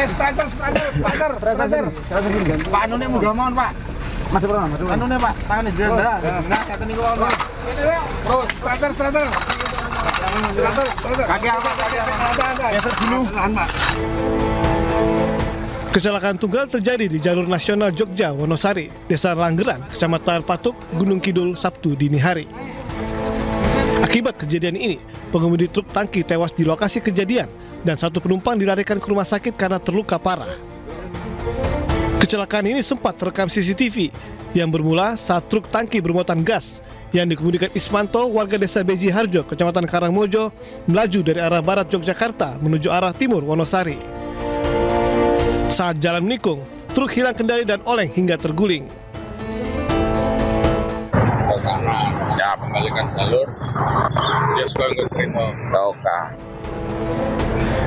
Striker. Pak anu nek munggah mawon, Pak. Maju pernah. Anu nek, Pak, tangane jenda. Nah, kate niku mawon, Pak. Terus striker. Kaki apa? Geser dulu. Kecelakaan tunggal terjadi di jalur nasional Jogja Wonosari, Desa Langgeran, Kecamatan Patuk, Gunung Kidul, Sabtu dini hari. Akibat kejadian ini, pengemudi truk tangki tewas di lokasi kejadian dan satu penumpang dilarikan ke rumah sakit karena terluka parah. Kecelakaan ini sempat terekam CCTV yang bermula saat truk tangki bermuatan gas yang dikemudikan Ismanto, warga desa Beji Harjo, Kecamatan Karangmojo, melaju dari arah barat Yogyakarta menuju arah timur Wonosari. Saat jalan menikung, truk hilang kendali dan oleng hingga terguling. Siap kembalikan jalur. Dia suka ngeterima.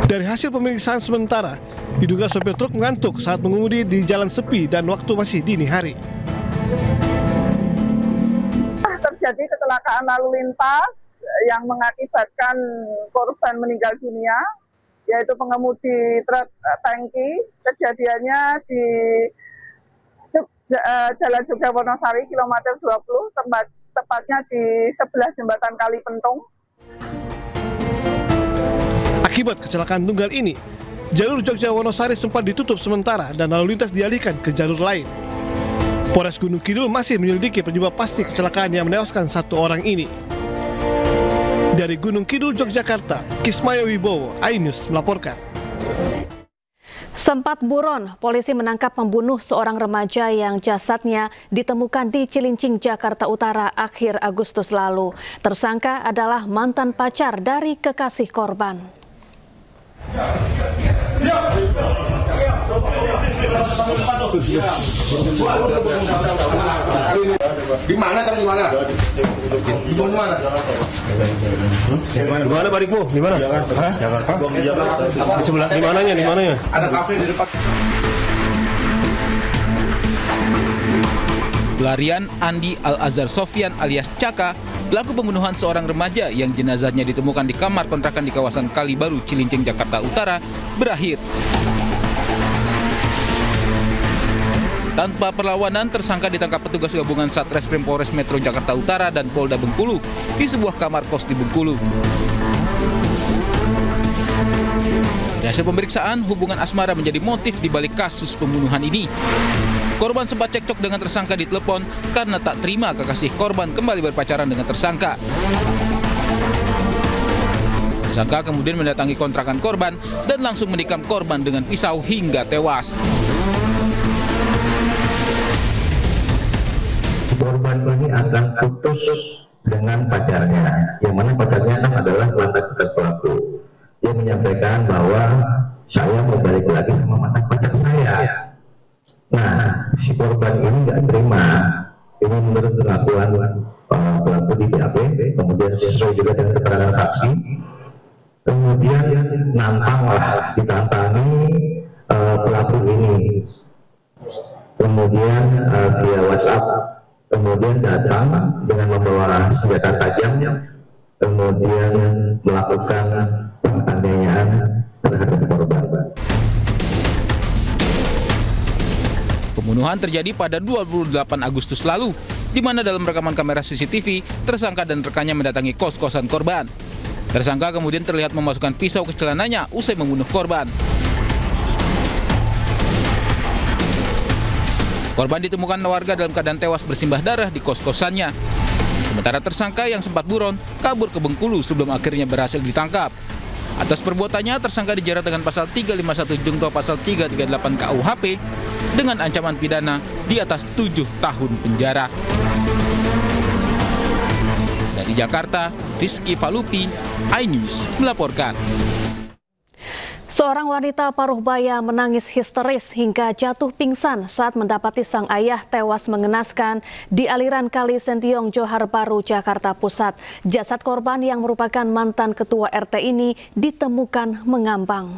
Dari hasil pemeriksaan sementara, diduga sopir truk mengantuk saat mengemudi di jalan sepi dan waktu masih dini hari. Terjadi kecelakaan lalu lintas yang mengakibatkan korban meninggal dunia, yaitu pengemudi truk tangki. Kejadiannya di Jalan Jogja Wonosari, kilometer 20, tepatnya di sebelah jembatan Kali Pentung. Akibat kecelakaan tunggal ini, jalur Jogja Wonosari sempat ditutup sementara dan lalu lintas dialihkan ke jalur lain. Polres Gunung Kidul masih menyelidiki penyebab pasti kecelakaan yang menewaskan satu orang ini. Dari Gunung Kidul, Yogyakarta, Kismayo Wibowo, iNews melaporkan. Sempat buron, polisi menangkap pembunuh seorang remaja yang jasadnya ditemukan di Cilincing, Jakarta Utara akhir Agustus lalu. Tersangka adalah mantan pacar dari kekasih korban. Di mana? Di mana barikmu? Di mana? Jakarta. Di sebelah di mananya? Ada kafe di depan. Pelarian Andi Al-Azhar Sofyan alias Caka, pelaku pembunuhan seorang remaja yang jenazahnya ditemukan di kamar kontrakan di kawasan Kalibaru, Cilincing, Jakarta Utara, berakhir. Tanpa perlawanan, tersangka ditangkap petugas gabungan Satreskrim Polres Metro Jakarta Utara dan Polda Bengkulu di sebuah kamar kos di Bengkulu. Dari hasil pemeriksaan, hubungan asmara menjadi motif di balik kasus pembunuhan ini. Korban sempat cekcok dengan tersangka di telepon karena tak terima kekasih korban kembali berpacaran dengan tersangka. Tersangka kemudian mendatangi kontrakan korban dan langsung menikam korban dengan pisau hingga tewas. Korban ini akan putus dengan pacarnya, yang mana pacarnya kan adalah mantan pelaku. Dia menyampaikan bahwa saya mau balik lagi sama mantan pacar saya. Nah, si korban ini nggak terima. Ini menurut pengakuan pelaku di BAP, kemudian sesuai juga dengan keterangan saksi. Kemudian nantanglah, ditantangi pelaku ini. Kemudian via WhatsApp, kemudian datang dengan membawa senjata tajam, kemudian melakukan penganiayaan terhadap korban. Pembunuhan terjadi pada 28 Agustus lalu, di mana dalam rekaman kamera CCTV, tersangka dan rekannya mendatangi kos-kosan korban. Tersangka kemudian terlihat memasukkan pisau ke celananya usai membunuh korban. Korban ditemukan warga dalam keadaan tewas bersimbah darah di kos-kosannya. Sementara tersangka yang sempat buron kabur ke Bengkulu sebelum akhirnya berhasil ditangkap. Atas perbuatannya, tersangka dijerat dengan pasal 351 junto pasal 338 KUHP dengan ancaman pidana di atas 7 tahun penjara. Dari Jakarta, Rizky Falupi, iNews melaporkan. Seorang wanita paruh baya menangis histeris hingga jatuh pingsan saat mendapati sang ayah tewas mengenaskan di aliran Kali Sentiong, Johar Baru, Jakarta Pusat. Jasad korban yang merupakan mantan ketua RT ini ditemukan mengambang.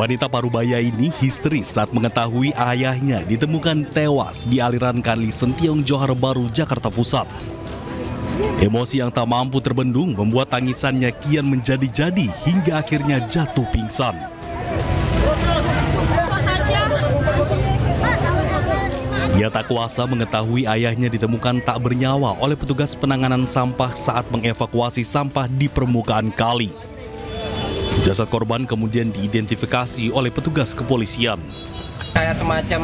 Wanita Parubaya ini histeris saat mengetahui ayahnya ditemukan tewas di aliran Kali Sentiong Johar Baru, Jakarta Pusat. Emosi yang tak mampu terbendung membuat tangisannya kian menjadi-jadi hingga akhirnya jatuh pingsan. Ia tak kuasa mengetahui ayahnya ditemukan tak bernyawa oleh petugas penanganan sampah saat mengevakuasi sampah di permukaan kali. Jasad korban kemudian diidentifikasi oleh petugas kepolisian. Kayak semacam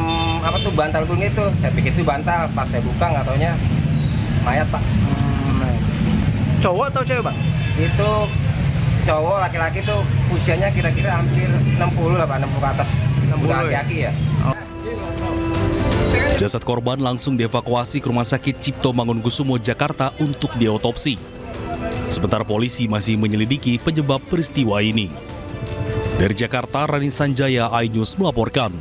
bantal kuning itu, saya pikir itu bantal, pas saya buka nggak taunya mayat, Pak. Cowok atau cewek, Bang? Itu cowok, laki-laki tuh usianya kira-kira hampir 60 lah, Pak, 60 ke atas. 60 laki-laki ya. Jasad korban langsung dievakuasi ke Rumah Sakit Cipto Mangunkusumo, Jakarta untuk diotopsi. Sementara polisi masih menyelidiki penyebab peristiwa ini. Dari Jakarta, Rani Sanjaya, iNews melaporkan.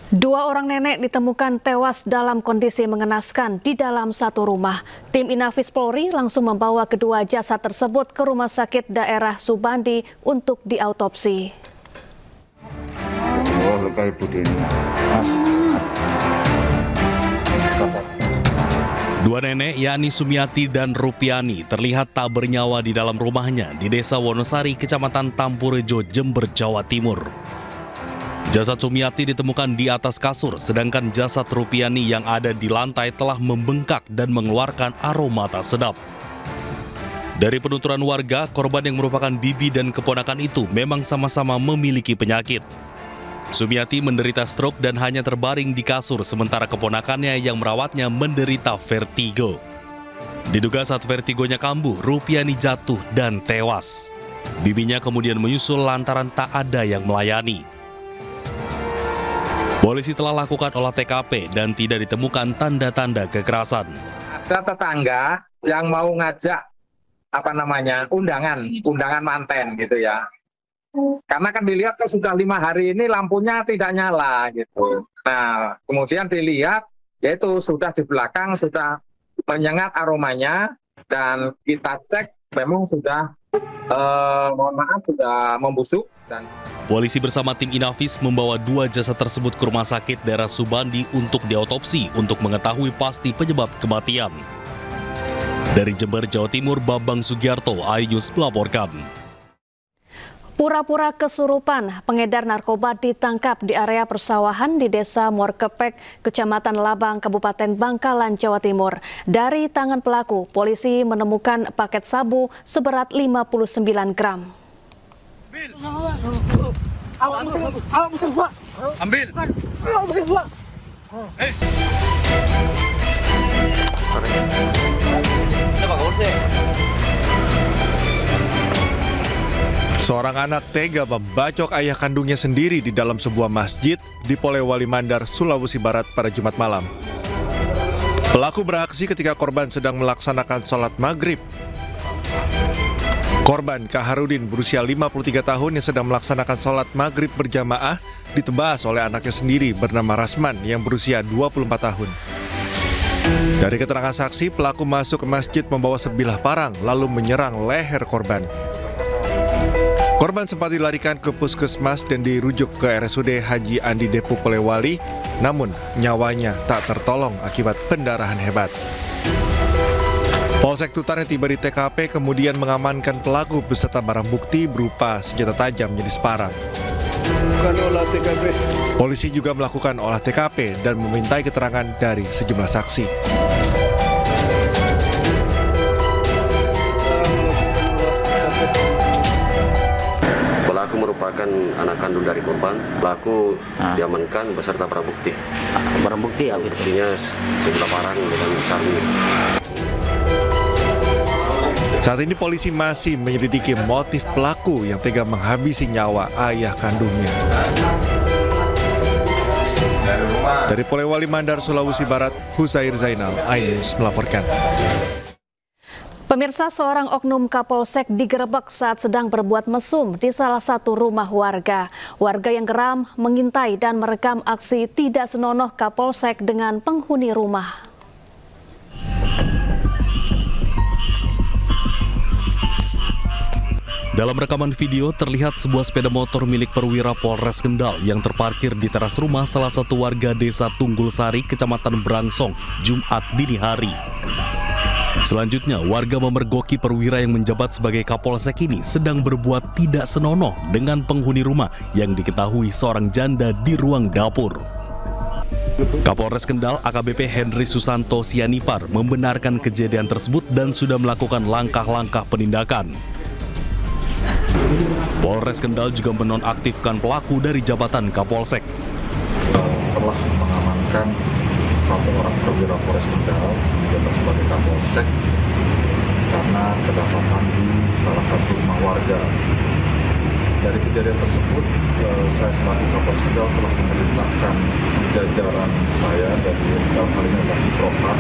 2 orang nenek ditemukan tewas dalam kondisi mengenaskan di dalam satu rumah. Tim Inafis Polri langsung membawa kedua jasad tersebut ke Rumah Sakit Daerah Subandi untuk diautopsi. Dua nenek yakni Sumiati dan Rupiani terlihat tak bernyawa di dalam rumahnya di Desa Wonosari, Kecamatan Tampurejo, Jember, Jawa Timur. Jasad Sumiati ditemukan di atas kasur, sedangkan jasad Rupiani yang ada di lantai telah membengkak dan mengeluarkan aroma tak sedap. Dari penuturan warga, korban yang merupakan bibi dan keponakan itu memang sama-sama memiliki penyakit. Sumiati menderita stroke dan hanya terbaring di kasur, sementara keponakannya yang merawatnya menderita vertigo. Diduga saat vertigonya kambuh, Rupiani jatuh dan tewas. Bibinya kemudian menyusul lantaran tak ada yang melayani. Polisi telah lakukan olah TKP dan tidak ditemukan tanda-tanda kekerasan. Ada tetangga yang mau ngajak undangan manten gitu ya. Karena kan dilihat kok sudah 5 hari ini lampunya tidak nyala gitu. Nah, kemudian dilihat yaitu sudah di belakang sudah menyengat aromanya dan kita cek memang sudah sudah membusuk. Dan polisi bersama tim Inafis membawa 2 jasad tersebut ke Rumah Sakit Daerah Subandi untuk diautopsi untuk mengetahui pasti penyebab kematian. Dari Jember, Jawa Timur, Bambang Sugiarto, iNews melaporkan. Pura-pura kesurupan, pengedar narkoba ditangkap di area persawahan di Desa Morkepek, Kecamatan Labang, Kabupaten Bangkalan, Jawa Timur. Dari tangan pelaku, polisi menemukan paket sabu seberat 59 gram. Ambil. Seorang anak tega membacok ayah kandungnya sendiri di dalam sebuah masjid di Polewali Mandar, Sulawesi Barat pada Jumat malam. Pelaku beraksi ketika korban sedang melaksanakan sholat maghrib. Korban Kaharudin berusia 53 tahun yang sedang melaksanakan sholat maghrib berjamaah ditebas oleh anaknya sendiri bernama Rasman yang berusia 24 tahun. Dari keterangan saksi, pelaku masuk ke masjid membawa sebilah parang lalu menyerang leher korban. Korban sempat dilarikan ke puskesmas dan dirujuk ke RSUD Haji Andi Depok Polewali, namun nyawanya tak tertolong akibat pendarahan hebat. Polsek Tutar yang tiba di TKP kemudian mengamankan pelaku beserta barang bukti berupa senjata tajam jenis parang. Polisi juga melakukan olah TKP dan memintai keterangan dari sejumlah saksi. Pelaku merupakan anak kandung dari korban. Pelaku diamankan beserta barang bukti. Barang bukti ya? Buktinya sejumlah parang dengan sarung. Saat ini polisi masih menyelidiki motif pelaku yang tega menghabisi nyawa ayah kandungnya. Dari Polewali Mandar, Sulawesi Barat, Huzair Zainal, iNews melaporkan. Pemirsa, seorang oknum Kapolsek digerebek saat sedang berbuat mesum di salah satu rumah warga. Warga yang geram mengintai dan merekam aksi tidak senonoh Kapolsek dengan penghuni rumah. Dalam rekaman video terlihat sebuah sepeda motor milik perwira Polres Kendal yang terparkir di teras rumah salah satu warga desa Tunggul Sari, Kecamatan Brangsong, Jumat dini hari. Selanjutnya, warga memergoki perwira yang menjabat sebagai Kapolsek ini sedang berbuat tidak senonoh dengan penghuni rumah yang diketahui seorang janda di ruang dapur. Kapolres Kendal AKBP Henry Susanto Sianipar membenarkan kejadian tersebut dan sudah melakukan langkah-langkah penindakan. Polres Kendal juga menonaktifkan pelaku dari jabatan Kapolsek. Telah mengamankan satu orang perwira Polres Kendal menjabat sebagai Kapolsek karena kedapatan di salah satu rumah warga. Dari kejadian tersebut, saya selaku Kapolres Kendal telah memerintahkan jajaran saya dari dalam hal ini adalah Propam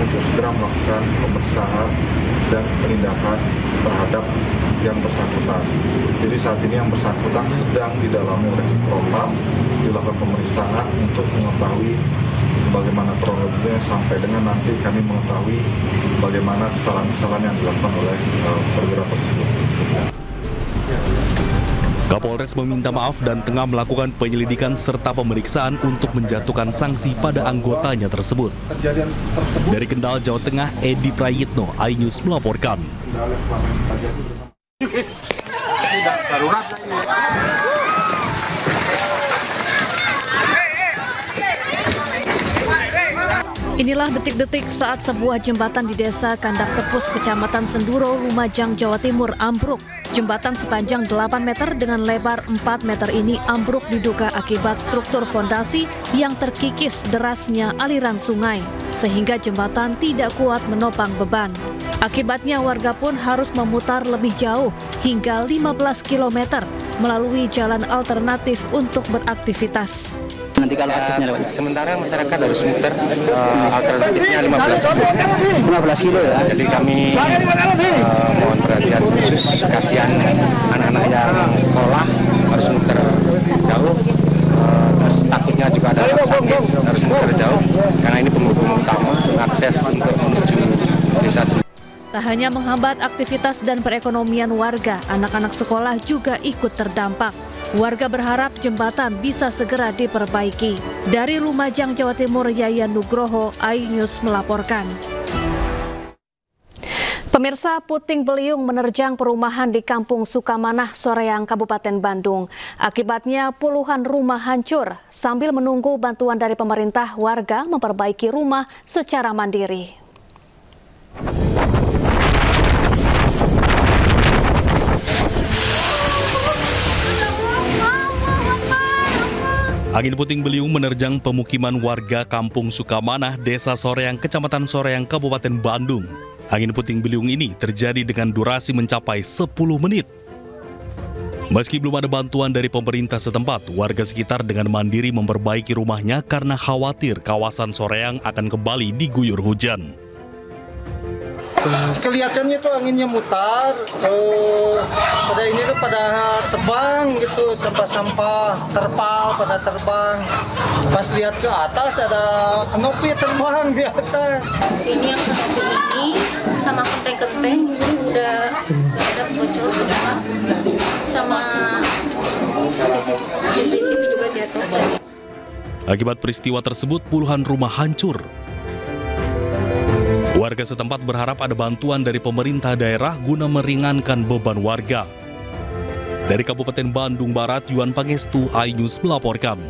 untuk segera melakukan pemeriksaan dan penindakan terhadap yang bersangkutan. Jadi saat ini yang bersangkutan sedang didalami oleh Propam, dilakukan pemeriksaan untuk mengetahui bagaimana kronologinya sampai dengan nanti kami mengetahui bagaimana kesalahan-kesalahan yang dilakukan oleh perwira tersebut. Kapolres meminta maaf dan tengah melakukan penyelidikan serta pemeriksaan untuk menjatuhkan sanksi pada anggotanya tersebut. Dari Kendal, Jawa Tengah, Edi Prayitno, iNews melaporkan. Inilah detik-detik saat sebuah jembatan di desa Kandak Tepus, Kecamatan Senduro, Lumajang, Jawa Timur ambruk. Jembatan sepanjang 8 meter dengan lebar 4 meter ini ambruk diduga akibat struktur fondasi yang terkikis derasnya aliran sungai, sehingga jembatan tidak kuat menopang beban. Akibatnya warga pun harus memutar lebih jauh hingga 15 km melalui jalan alternatif untuk beraktivitas. Nanti kalau aksesnya lewat. Sementara masyarakat harus muter alternatifnya 15 kilo ya. Jadi kami mohon perhatian khusus, kasihan anak-anak yang sekolah harus muter jauh. Terus takutnya juga ada yang sakit harus muter jauh karena ini penghubung utama akses untuk menuju desa. Tak hanya menghambat aktivitas dan perekonomian warga, anak-anak sekolah juga ikut terdampak. Warga berharap jembatan bisa segera diperbaiki. Dari Lumajang, Jawa Timur, Yayan Nugroho, iNews melaporkan. Pemirsa, puting beliung menerjang perumahan di Kampung Sukamanah, Soreang, Kabupaten Bandung. Akibatnya puluhan rumah hancur. Sambil menunggu bantuan dari pemerintah, warga memperbaiki rumah secara mandiri. Angin puting beliung menerjang pemukiman warga Kampung Sukamanah, Desa Soreang, Kecamatan Soreang, Kabupaten Bandung. Angin puting beliung ini terjadi dengan durasi mencapai 10 menit. Meski belum ada bantuan dari pemerintah setempat, warga sekitar dengan mandiri memperbaiki rumahnya karena khawatir kawasan Soreang akan kembali diguyur hujan. Kelihatannya tuh anginnya mutar, pada ini tuh pada terbang gitu, sampah-sampah terpal pada terbang. Pas lihat ke atas ada kanopi terbang di atas. Ini yang kanopi ini sama kenteng-kenteng udah bocor semua, sama CCTV juga jatuh tadi. Akibat peristiwa tersebut puluhan rumah hancur. Warga setempat berharap ada bantuan dari pemerintah daerah guna meringankan beban warga. Dari Kabupaten Bandung Barat, Yuan Pangestu, iNews melaporkan.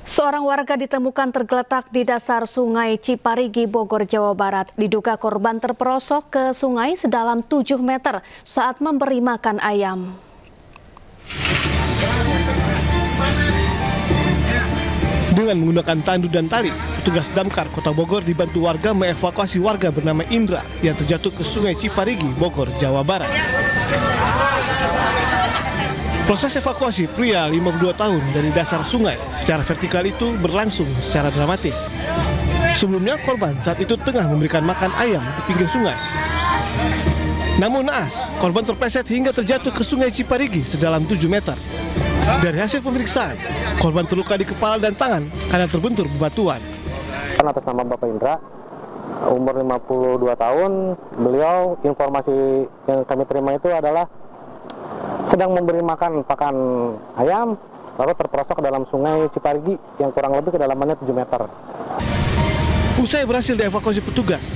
Seorang warga ditemukan tergeletak di dasar Sungai Ciparigi, Bogor, Jawa Barat. Diduga korban terperosok ke sungai sedalam 7 meter saat memberi makan ayam. Dengan menggunakan tandu dan tali, petugas damkar Kota Bogor dibantu warga mengevakuasi warga bernama Indra yang terjatuh ke Sungai Ciparigi, Bogor, Jawa Barat. Proses evakuasi pria 52 tahun dari dasar sungai secara vertikal itu berlangsung secara dramatis. Sebelumnya korban saat itu tengah memberikan makan ayam di pinggir sungai. Namun naas, korban terpleset hingga terjatuh ke Sungai Ciparigi sedalam 7 meter. Dari hasil pemeriksaan, korban terluka di kepala dan tangan karena terbentur bebatuan. Atas nama Bapak Indra, umur 52 tahun. Beliau, informasi yang kami terima itu adalah sedang memberi makan pakan ayam, lalu terperosok ke dalam sungai Ciparigi yang kurang lebih kedalamannya 7 meter. Usai berhasil dievakuasi petugas,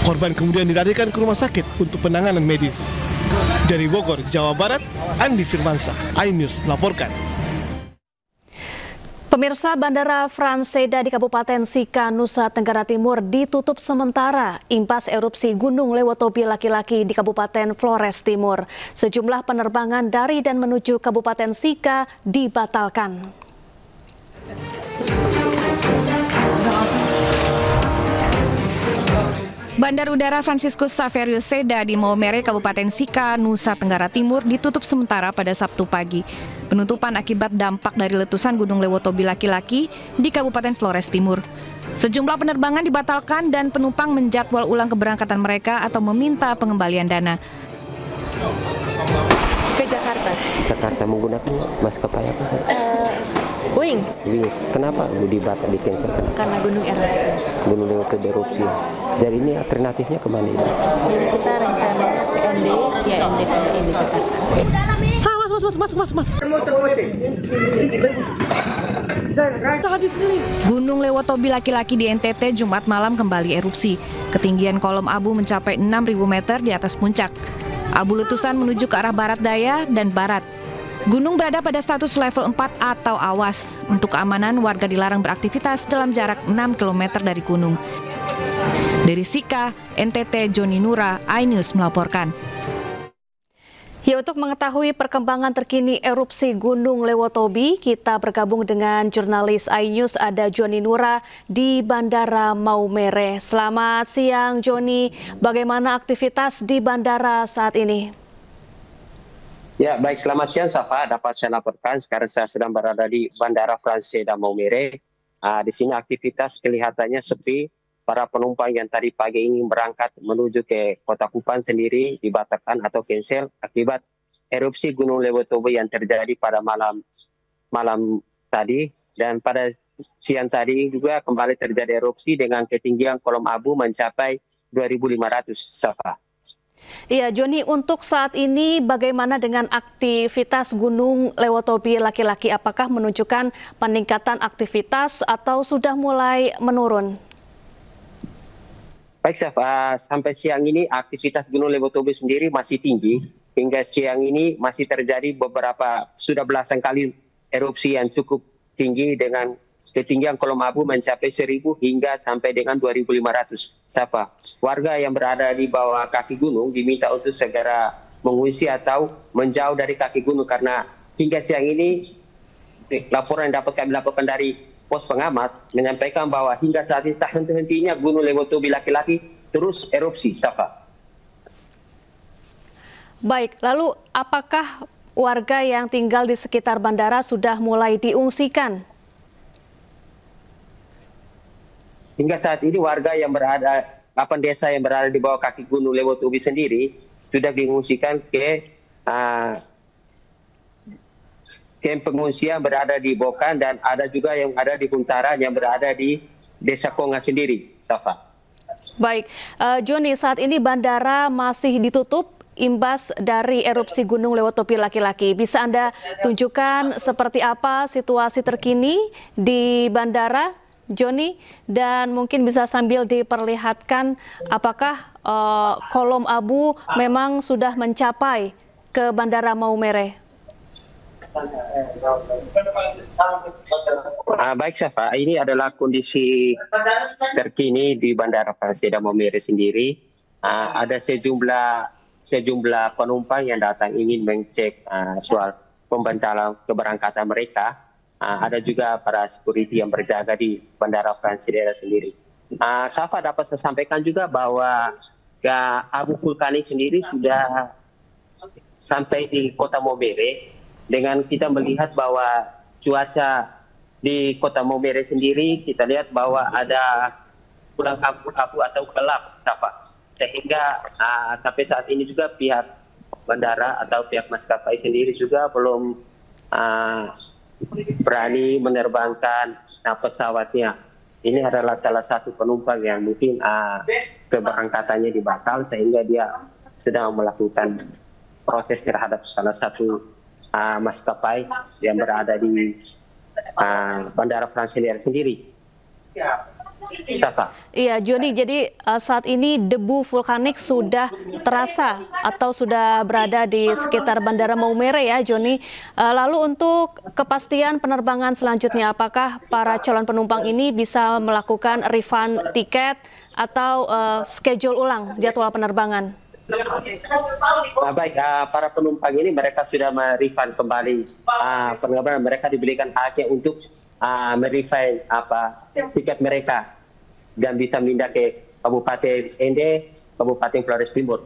korban kemudian dilarikan ke rumah sakit untuk penanganan medis. Dari Bogor, Jawa Barat, Andi Firmansyah, iNews melaporkan. Pemirsa, Bandara Frans Seda di Kabupaten Sika, Nusa Tenggara Timur ditutup sementara imbas erupsi Gunung Lewotobi laki-laki di Kabupaten Flores Timur. Sejumlah penerbangan dari dan menuju Kabupaten Sika dibatalkan. Bandar Udara Franciscus Saverio Seda di Maumere, Kabupaten Sika, Nusa Tenggara Timur ditutup sementara pada Sabtu pagi. Penutupan akibat dampak dari letusan Gunung Lewotobi laki-laki di Kabupaten Flores Timur. Sejumlah penerbangan dibatalkan dan penumpang menjadwal ulang keberangkatan mereka atau meminta pengembalian dana. Ke Jakarta. Jakarta menggunakan maskapai apa? Wings. Kenapa dibatal, di cancel? Karena gunung erupsi. Gunung Lewotobi erupsi. Jadi ini alternatifnya kemana? Jadi kita rencananya ke ND, ya ND di Jakarta. Mas. Gunung Lewotobi laki-laki di NTT Jumat malam kembali erupsi. Ketinggian kolom abu mencapai 6.000 meter di atas puncak. Abu letusan menuju ke arah barat daya dan barat. Gunung berada pada status level 4 atau awas. Untuk keamanan, warga dilarang beraktivitas dalam jarak 6 km dari gunung. Dari Sika, NTT, Joni Nura, iNews melaporkan. Ya, untuk mengetahui perkembangan terkini erupsi Gunung Lewotobi, kita bergabung dengan jurnalis iNews, ada Joni Nura di Bandara Maumere. Selamat siang, Joni. Bagaimana aktivitas di bandara saat ini? Ya, baik, selamat siang, Safa. Dapat saya laporkan, sekarang saya sedang berada di Bandara Frans Seda Maumere. Di sini aktivitas kelihatannya sepi. Para penumpang yang tadi pagi ingin berangkat menuju ke Kota Kupang sendiri dibatalkan atau cancel akibat erupsi Gunung Lewotobi yang terjadi pada malam tadi. Dan pada siang tadi juga kembali terjadi erupsi dengan ketinggian kolom abu mencapai 2.500, Safa. Iya, Joni, untuk saat ini bagaimana dengan aktivitas Gunung Lewotobi laki-laki? Apakah menunjukkan peningkatan aktivitas atau sudah mulai menurun? Baik, Chef, sampai siang ini aktivitas Gunung Lewotobi sendiri masih tinggi. Hingga siang ini masih terjadi sudah belasan kali erupsi yang cukup tinggi dengan ketinggian kolom abu mencapai 1.000 hingga sampai dengan 2.500. Siapa? Warga yang berada di bawah kaki gunung diminta untuk segera mengungsi atau menjauh dari kaki gunung karena hingga siang ini laporan yang dapat kami laporkan dari pos pengamat menyampaikan bahwa hingga saat ini tak henti-hentinya Gunung Lewotobi laki-laki terus erupsi. Siapa? Baik, lalu apakah warga yang tinggal di sekitar bandara sudah mulai diungsikan? Hingga saat ini warga yang berada, 8 desa yang berada di bawah kaki Gunung Lewotobi sendiri sudah diungsikan ke kamp pengungsian berada di Bokan dan ada juga yang ada di Huntara yang berada di Desa Konga sendiri, Safa. Baik, Joni, saat ini bandara masih ditutup imbas dari erupsi Gunung Lewotobi laki-laki. Bisa Anda tunjukkan seperti apa situasi terkini di bandara, Joni? Dan mungkin bisa sambil diperlihatkan apakah kolom abu memang sudah mencapai ke Bandara Maumere? Baik, Safa, ini adalah kondisi terkini di Bandara Frans Seda Maumere sendiri. Ada sejumlah penumpang yang datang ingin mengecek soal pembatalan keberangkatan mereka. Ada juga para security yang berjaga di Bandara Frans Seda sendiri. Safa, dapat saya sampaikan juga bahwa abu vulkanik sendiri sudah sampai di Kota Maumere. Dengan kita melihat bahwa cuaca di Kota Maumere sendiri, kita lihat bahwa ada pulang abu atau gelap, sehingga sampai saat ini juga pihak bandara atau pihak maskapai sendiri juga belum berani menerbangkan pesawatnya. ini adalah salah satu penumpang yang mungkin keberangkatannya dibatal sehingga dia sedang melakukan proses terhadap salah satu maskapai yang berada di Bandara Fransilier sendiri. Iya, Joni, jadi saat ini debu vulkanik sudah terasa atau sudah berada di sekitar Bandara Maumere ya, Joni. Lalu untuk kepastian penerbangan selanjutnya, apakah para calon penumpang ini bisa melakukan refund tiket atau schedule ulang jadwal penerbangan? Baik, para penumpang ini mereka sudah merefund kembali penerbangan. Mereka diberikan haknya untuk merefund tiket mereka dan bisa pindah ke Kabupaten Ende, Kabupaten Flores Timur.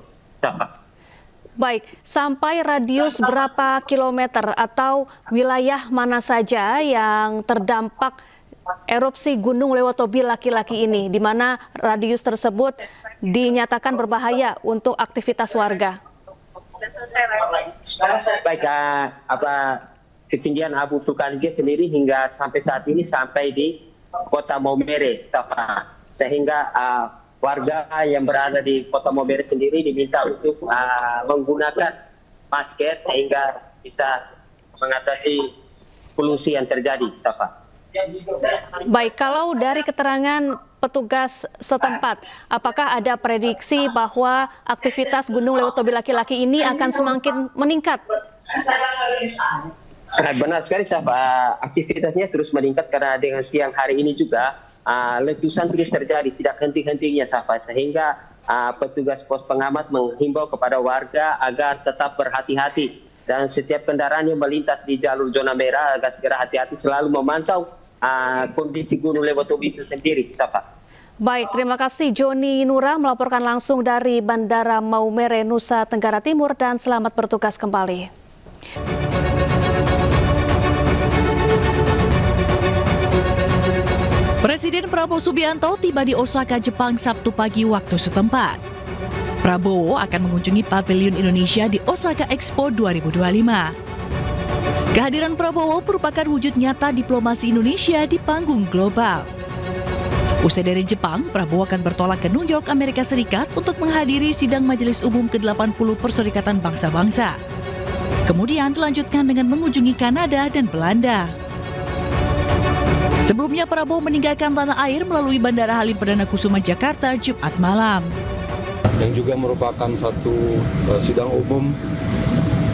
Baik, sampai radius berapa kilometer atau wilayah mana saja yang terdampak erupsi Gunung Lewotobi laki-laki ini, di mana radius tersebut dinyatakan berbahaya untuk aktivitas warga? Baik, ketinggian abu vulkanik sendiri hingga sampai saat ini sampai di Kota Maumere, sehingga warga yang berada di Kota Maumere sendiri diminta untuk menggunakan masker sehingga bisa mengatasi polusi yang terjadi. Baik, kalau dari keterangan petugas setempat, apakah ada prediksi bahwa aktivitas Gunung Lewotobi laki-laki ini akan semakin meningkat? Benar sekali, aktivitasnya terus meningkat karena dengan siang hari ini juga letusan terus terjadi, tidak henti-hentinya, sehingga petugas pos pengamat menghimbau kepada warga agar tetap berhati-hati dan setiap kendaraan yang melintas di jalur zona merah agar segera hati-hati, selalu memantau kondisi Gunung Lewotobi itu sendiri. Baik, terima kasih Joni Nura melaporkan langsung dari Bandara Maumere, Nusa Tenggara Timur, dan selamat bertugas kembali. Presiden Prabowo Subianto tiba di Osaka, Jepang Sabtu pagi waktu setempat. Prabowo akan mengunjungi Pavilion Indonesia di Osaka Expo 2025. Kehadiran Prabowo merupakan wujud nyata diplomasi Indonesia di panggung global. Usai dari Jepang, Prabowo akan bertolak ke New York, Amerika Serikat untuk menghadiri sidang Majelis Umum ke-80 Perserikatan Bangsa-Bangsa. Kemudian dilanjutkan dengan mengunjungi Kanada dan Belanda. Sebelumnya Prabowo meninggalkan tanah air melalui Bandara Halim Perdana Kusuma Jakarta Jumat malam. Yang juga merupakan satu sidang umum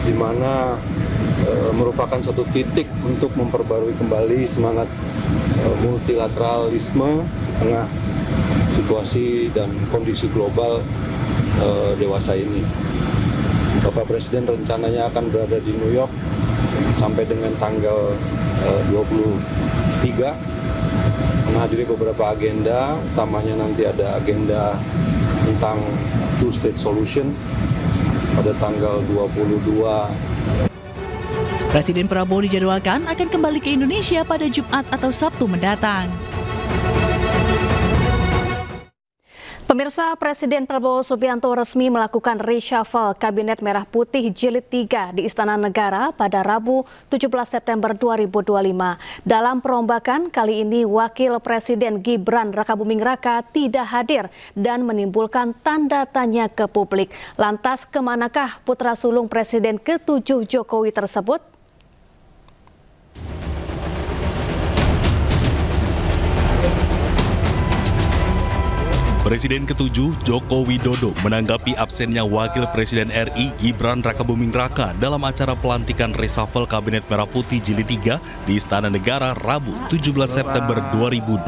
di mana merupakan satu titik untuk memperbarui kembali semangat multilateralisme tengah situasi dan kondisi global dewasa ini. Bapak Presiden rencananya akan berada di New York sampai dengan tanggal 23, menghadiri beberapa agenda, utamanya nanti ada agenda tentang two-state solution pada tanggal 22. Presiden Prabowo dijadwalkan akan kembali ke Indonesia pada Jumat atau Sabtu mendatang. Pemirsa, Presiden Prabowo Subianto resmi melakukan reshuffle Kabinet Merah Putih Jilid 3 di Istana Negara pada Rabu 17 September 2025. Dalam perombakan kali ini, Wakil Presiden Gibran Rakabuming Raka tidak hadir dan menimbulkan tanda tanya ke publik. Lantas kemanakah putra sulung Presiden ke-7 Jokowi tersebut? Presiden ke-7 Joko Widodo menanggapi absennya Wakil Presiden RI Gibran Rakabuming Raka dalam acara pelantikan reshuffle Kabinet Merah Putih Jilid 3 di Istana Negara Rabu 17 September 2025.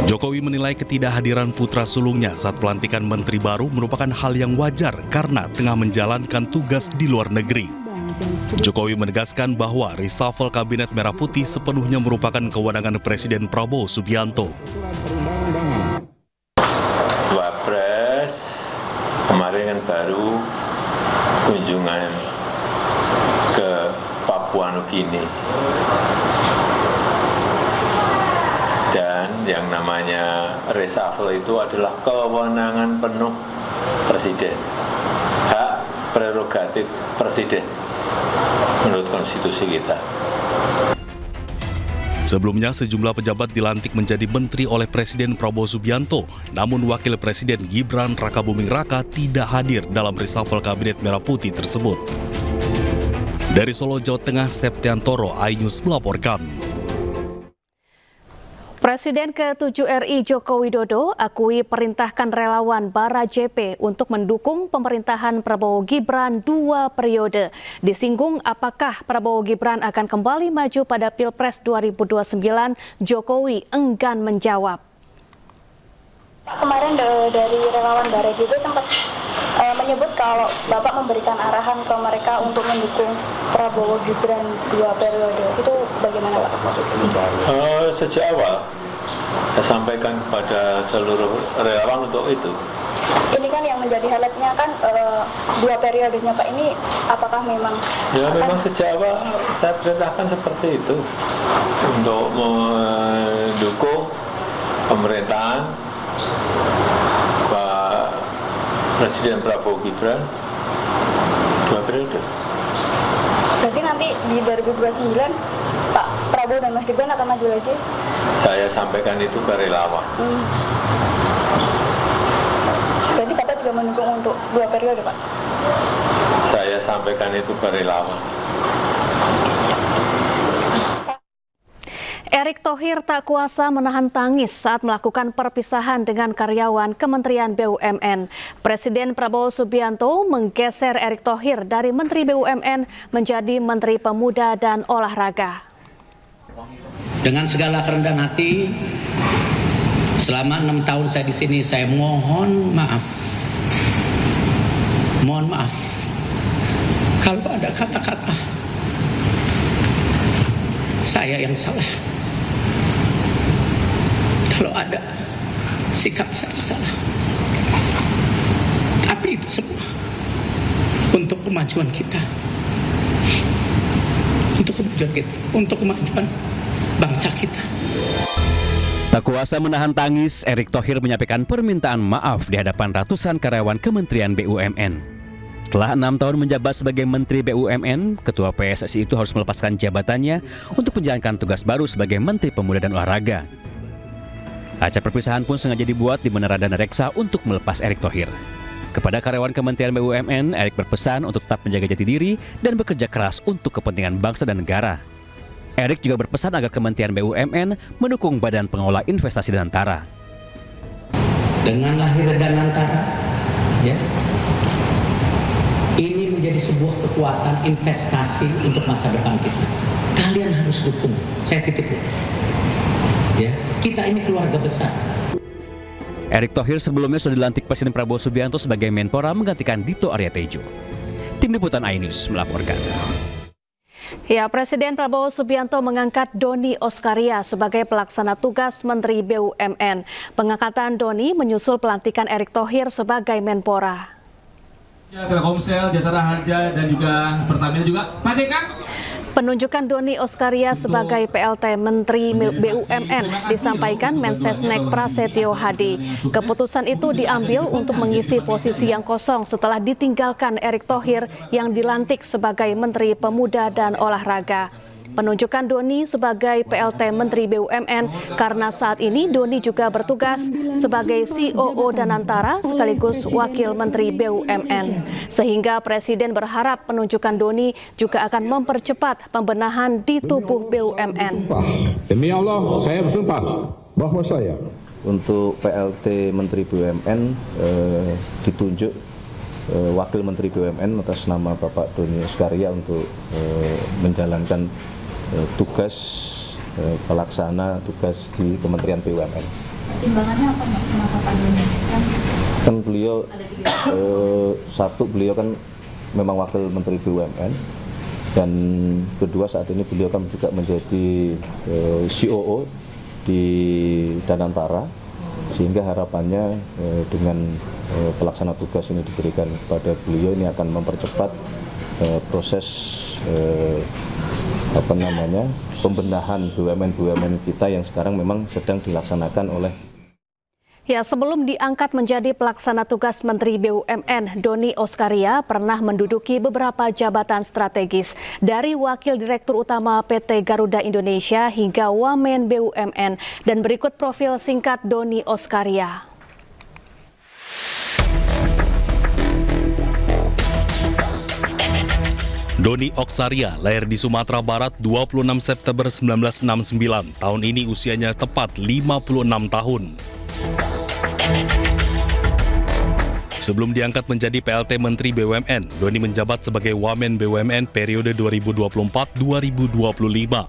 Jokowi menilai ketidakhadiran putra sulungnya saat pelantikan menteri baru merupakan hal yang wajar karena tengah menjalankan tugas di luar negeri. Jokowi menegaskan bahwa reshuffle Kabinet Merah Putih sepenuhnya merupakan kewenangan Presiden Prabowo Subianto. Wapres kemarin kan baru kunjungan ke Papua Nugini. Dan yang namanya reshuffle itu adalah kewenangan penuh Presiden. Hak prerogatif Presiden menurut konstitusi kita. Sebelumnya, sejumlah pejabat dilantik menjadi menteri oleh Presiden Prabowo Subianto, namun Wakil Presiden Gibran Rakabuming Raka tidak hadir dalam reshuffle Kabinet Merah Putih tersebut. Dari Solo, Jawa Tengah, Septiantoro, iNews melaporkan. Presiden ke-7 RI Joko Widodo akui perintahkan relawan Bara JP untuk mendukung pemerintahan Prabowo Gibran 2 periode. Disinggung apakah Prabowo Gibran akan kembali maju pada Pilpres 2029, Jokowi enggan menjawab. Kemarin dari relawan Bara JP sempat menyebut kalau Bapak memberikan arahan ke mereka untuk mendukung Prabowo Gibran 2 periode. Itu bagaimana Pak? Sejak awal saya sampaikan kepada seluruh relawan untuk itu. Ini kan yang menjadi highlightnya kan 2 periodenya Pak, ini apakah memang? Ya memang sejak awal saya perintahkan seperti itu untuk mendukung pemerintahan Pak Presiden Prabowo Gibran 2 periode. Berarti nanti di 2029 Pak Prabowo dan Mas Gibran akan maju lagi? Saya sampaikan itu ke relawan. Berarti Bapak juga mendukung untuk 2 periode Pak? Saya sampaikan itu ke relawan. Erick Thohir tak kuasa menahan tangis saat melakukan perpisahan dengan karyawan Kementerian BUMN. Presiden Prabowo Subianto menggeser Erick Thohir dari Menteri BUMN menjadi Menteri Pemuda dan Olahraga. Dengan segala kerendahan hati, selama 6 tahun saya di sini, saya mohon maaf. Mohon maaf kalau ada kata-kata saya yang salah. Kalau ada sikap saya salah. Tapi itu semua untuk kemajuan kita. Untuk kemajuan kita. Untuk kemajuan bangsa kita. Tak kuasa menahan tangis, Erick Thohir menyampaikan permintaan maaf di hadapan ratusan karyawan Kementerian BUMN. Setelah 6 tahun menjabat sebagai Menteri BUMN, Ketua PSSI itu harus melepaskan jabatannya untuk menjalankan tugas baru sebagai Menteri Pemuda dan Olahraga. Acara perpisahan pun sengaja dibuat di Menara Dana Reksa untuk melepas Erick Thohir. Kepada karyawan Kementerian BUMN, Erick berpesan untuk tetap menjaga jati diri dan bekerja keras untuk kepentingan bangsa dan negara. Erick juga berpesan agar Kementerian BUMN mendukung Badan Pengelola Investasi Danantara. Dengan lahirnya Danantara, ya, ini menjadi sebuah kekuatan investasi untuk masa depan kita. Kalian harus dukung. Saya titip. Ya, kita ini keluarga besar. Erick Thohir sebelumnya sudah dilantik Presiden Prabowo Subianto sebagai Menpora menggantikan Dito Arya Tejo. Tim Liputan iNews melaporkan. Ya, Presiden Prabowo Subianto mengangkat Doni Oskaria sebagai pelaksana tugas Menteri BUMN. Pengangkatan Doni menyusul pelantikan Erick Thohir sebagai Menpora. Telkomsel, Jasara Harja, dan juga Pertamina juga. Pak Dekan. Penunjukan Doni Oskaria sebagai PLT Menteri BUMN disampaikan Mensesnek Prasetyo Hadi. Keputusan itu diambil untuk mengisi posisi yang kosong setelah ditinggalkan Erick Thohir yang dilantik sebagai Menteri Pemuda dan Olahraga. Penunjukan Doni sebagai PLT Menteri BUMN karena saat ini Doni juga bertugas sebagai COO Danantara sekaligus Wakil Menteri BUMN. Sehingga Presiden berharap penunjukan Doni juga akan mempercepat pembenahan di tubuh BUMN. Demi Allah, saya bersumpah bahwa saya untuk PLT Menteri BUMN ditunjuk Wakil Menteri BUMN atas nama Bapak Doni Oskaria untuk menjalankan tugas pelaksana tugas di Kementerian BUMN. Pertimbangannya apa Pak? Kenapa Pak Doni? Kan beliau satu, beliau kan memang Wakil Menteri BUMN, dan kedua saat ini beliau kan juga menjadi COO di Danantara, sehingga harapannya dengan pelaksana tugas ini diberikan kepada beliau ini akan mempercepat proses pembenahan BUMN kita yang sekarang memang sedang dilaksanakan oleh. Ya, sebelum diangkat menjadi pelaksana tugas Menteri BUMN, Doni Oskaria pernah menduduki beberapa jabatan strategis, dari Wakil Direktur Utama PT Garuda Indonesia hingga Wamen BUMN. Dan berikut profil singkat Doni Oskaria. Doni Oskaria lahir di Sumatera Barat 26 September 1969. Tahun ini usianya tepat 56 tahun. Sebelum diangkat menjadi PLT Menteri BUMN, Doni menjabat sebagai Wamen BUMN periode 2024-2025.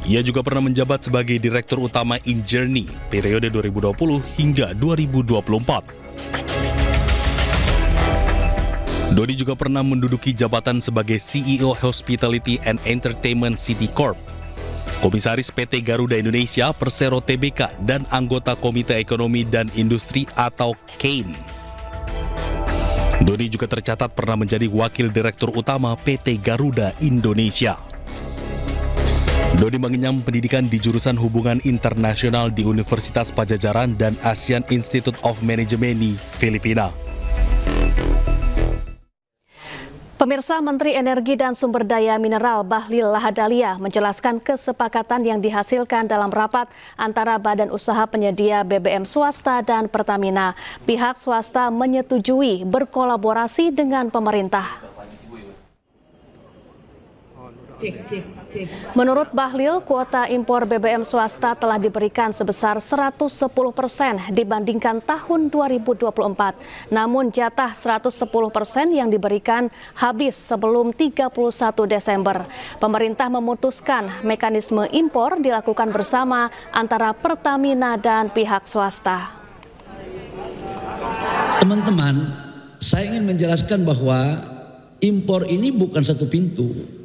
Ia juga pernah menjabat sebagai Direktur Utama InJourney periode 2020 hingga 2024. Doni juga pernah menduduki jabatan sebagai CEO Hospitality and Entertainment City Corp, Komisaris PT Garuda Indonesia, Persero Tbk, dan anggota Komite Ekonomi dan Industri atau KAIN. Doni juga tercatat pernah menjadi Wakil Direktur Utama PT Garuda Indonesia. Doni mengenyam pendidikan di jurusan Hubungan Internasional di Universitas Padjadjaran dan Asian Institute of Management di Filipina. Pemirsa, Menteri Energi dan Sumber Daya Mineral Bahlil Lahadalia menjelaskan kesepakatan yang dihasilkan dalam rapat antara Badan Usaha Penyedia BBM swasta dan Pertamina. Pihak swasta menyetujui berkolaborasi dengan pemerintah. Menurut Bahlil, kuota impor BBM swasta telah diberikan sebesar 110% dibandingkan tahun 2024. Namun jatah 110% yang diberikan habis sebelum 31 Desember. Pemerintah memutuskan mekanisme impor dilakukan bersama antara Pertamina dan pihak swasta. Teman-teman, saya ingin menjelaskan bahwa impor ini bukan satu pintu.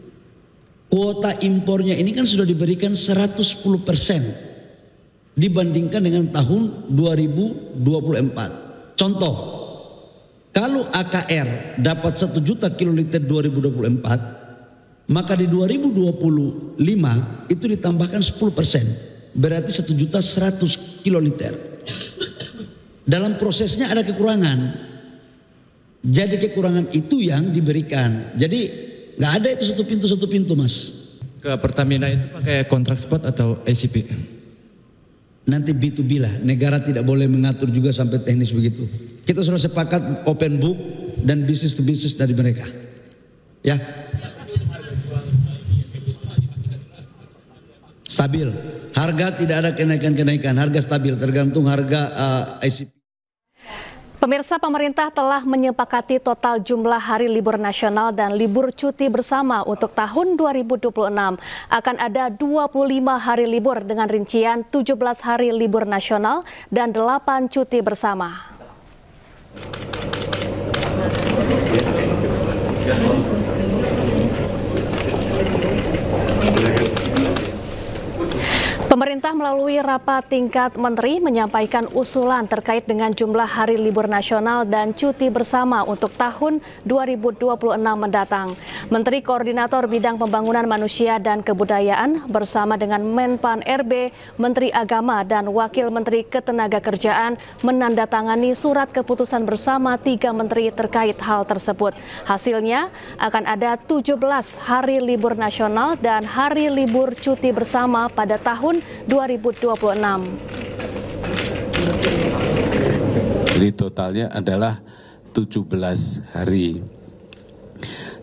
Kuota impornya ini kan sudah diberikan 110% dibandingkan dengan tahun 2024. Contoh, kalau AKR dapat 1 juta kiloliter 2024, maka di 2025 itu ditambahkan 10%, berarti 1 juta 100 kiloliter. Dalam prosesnya ada kekurangan, jadi kekurangan itu yang diberikan. Jadi nggak ada itu satu pintu Mas. Ke Pertamina itu pakai kontrak spot atau ICP? Nanti B2B lah, negara tidak boleh mengatur juga sampai teknis begitu. Kita sudah sepakat open book dan bisnis to bisnis dari mereka. Ya. Stabil, harga tidak ada kenaikan-kenaikan, harga stabil tergantung harga ICP. Pemirsa, pemerintah telah menyepakati total jumlah hari libur nasional dan libur cuti bersama untuk tahun 2026. Akan ada 25 hari libur dengan rincian 17 hari libur nasional dan 8 cuti bersama. Pemerintah melalui rapat tingkat menteri menyampaikan usulan terkait dengan jumlah hari libur nasional dan cuti bersama untuk tahun 2026 mendatang. Menteri Koordinator Bidang Pembangunan Manusia dan Kebudayaan bersama dengan Menpan RB, Menteri Agama dan Wakil Menteri Ketenagakerjaan menandatangani surat keputusan bersama 3 menteri terkait hal tersebut. Hasilnya akan ada 17 hari libur nasional dan hari libur cuti bersama pada tahun 2026. Jadi totalnya adalah 17 hari.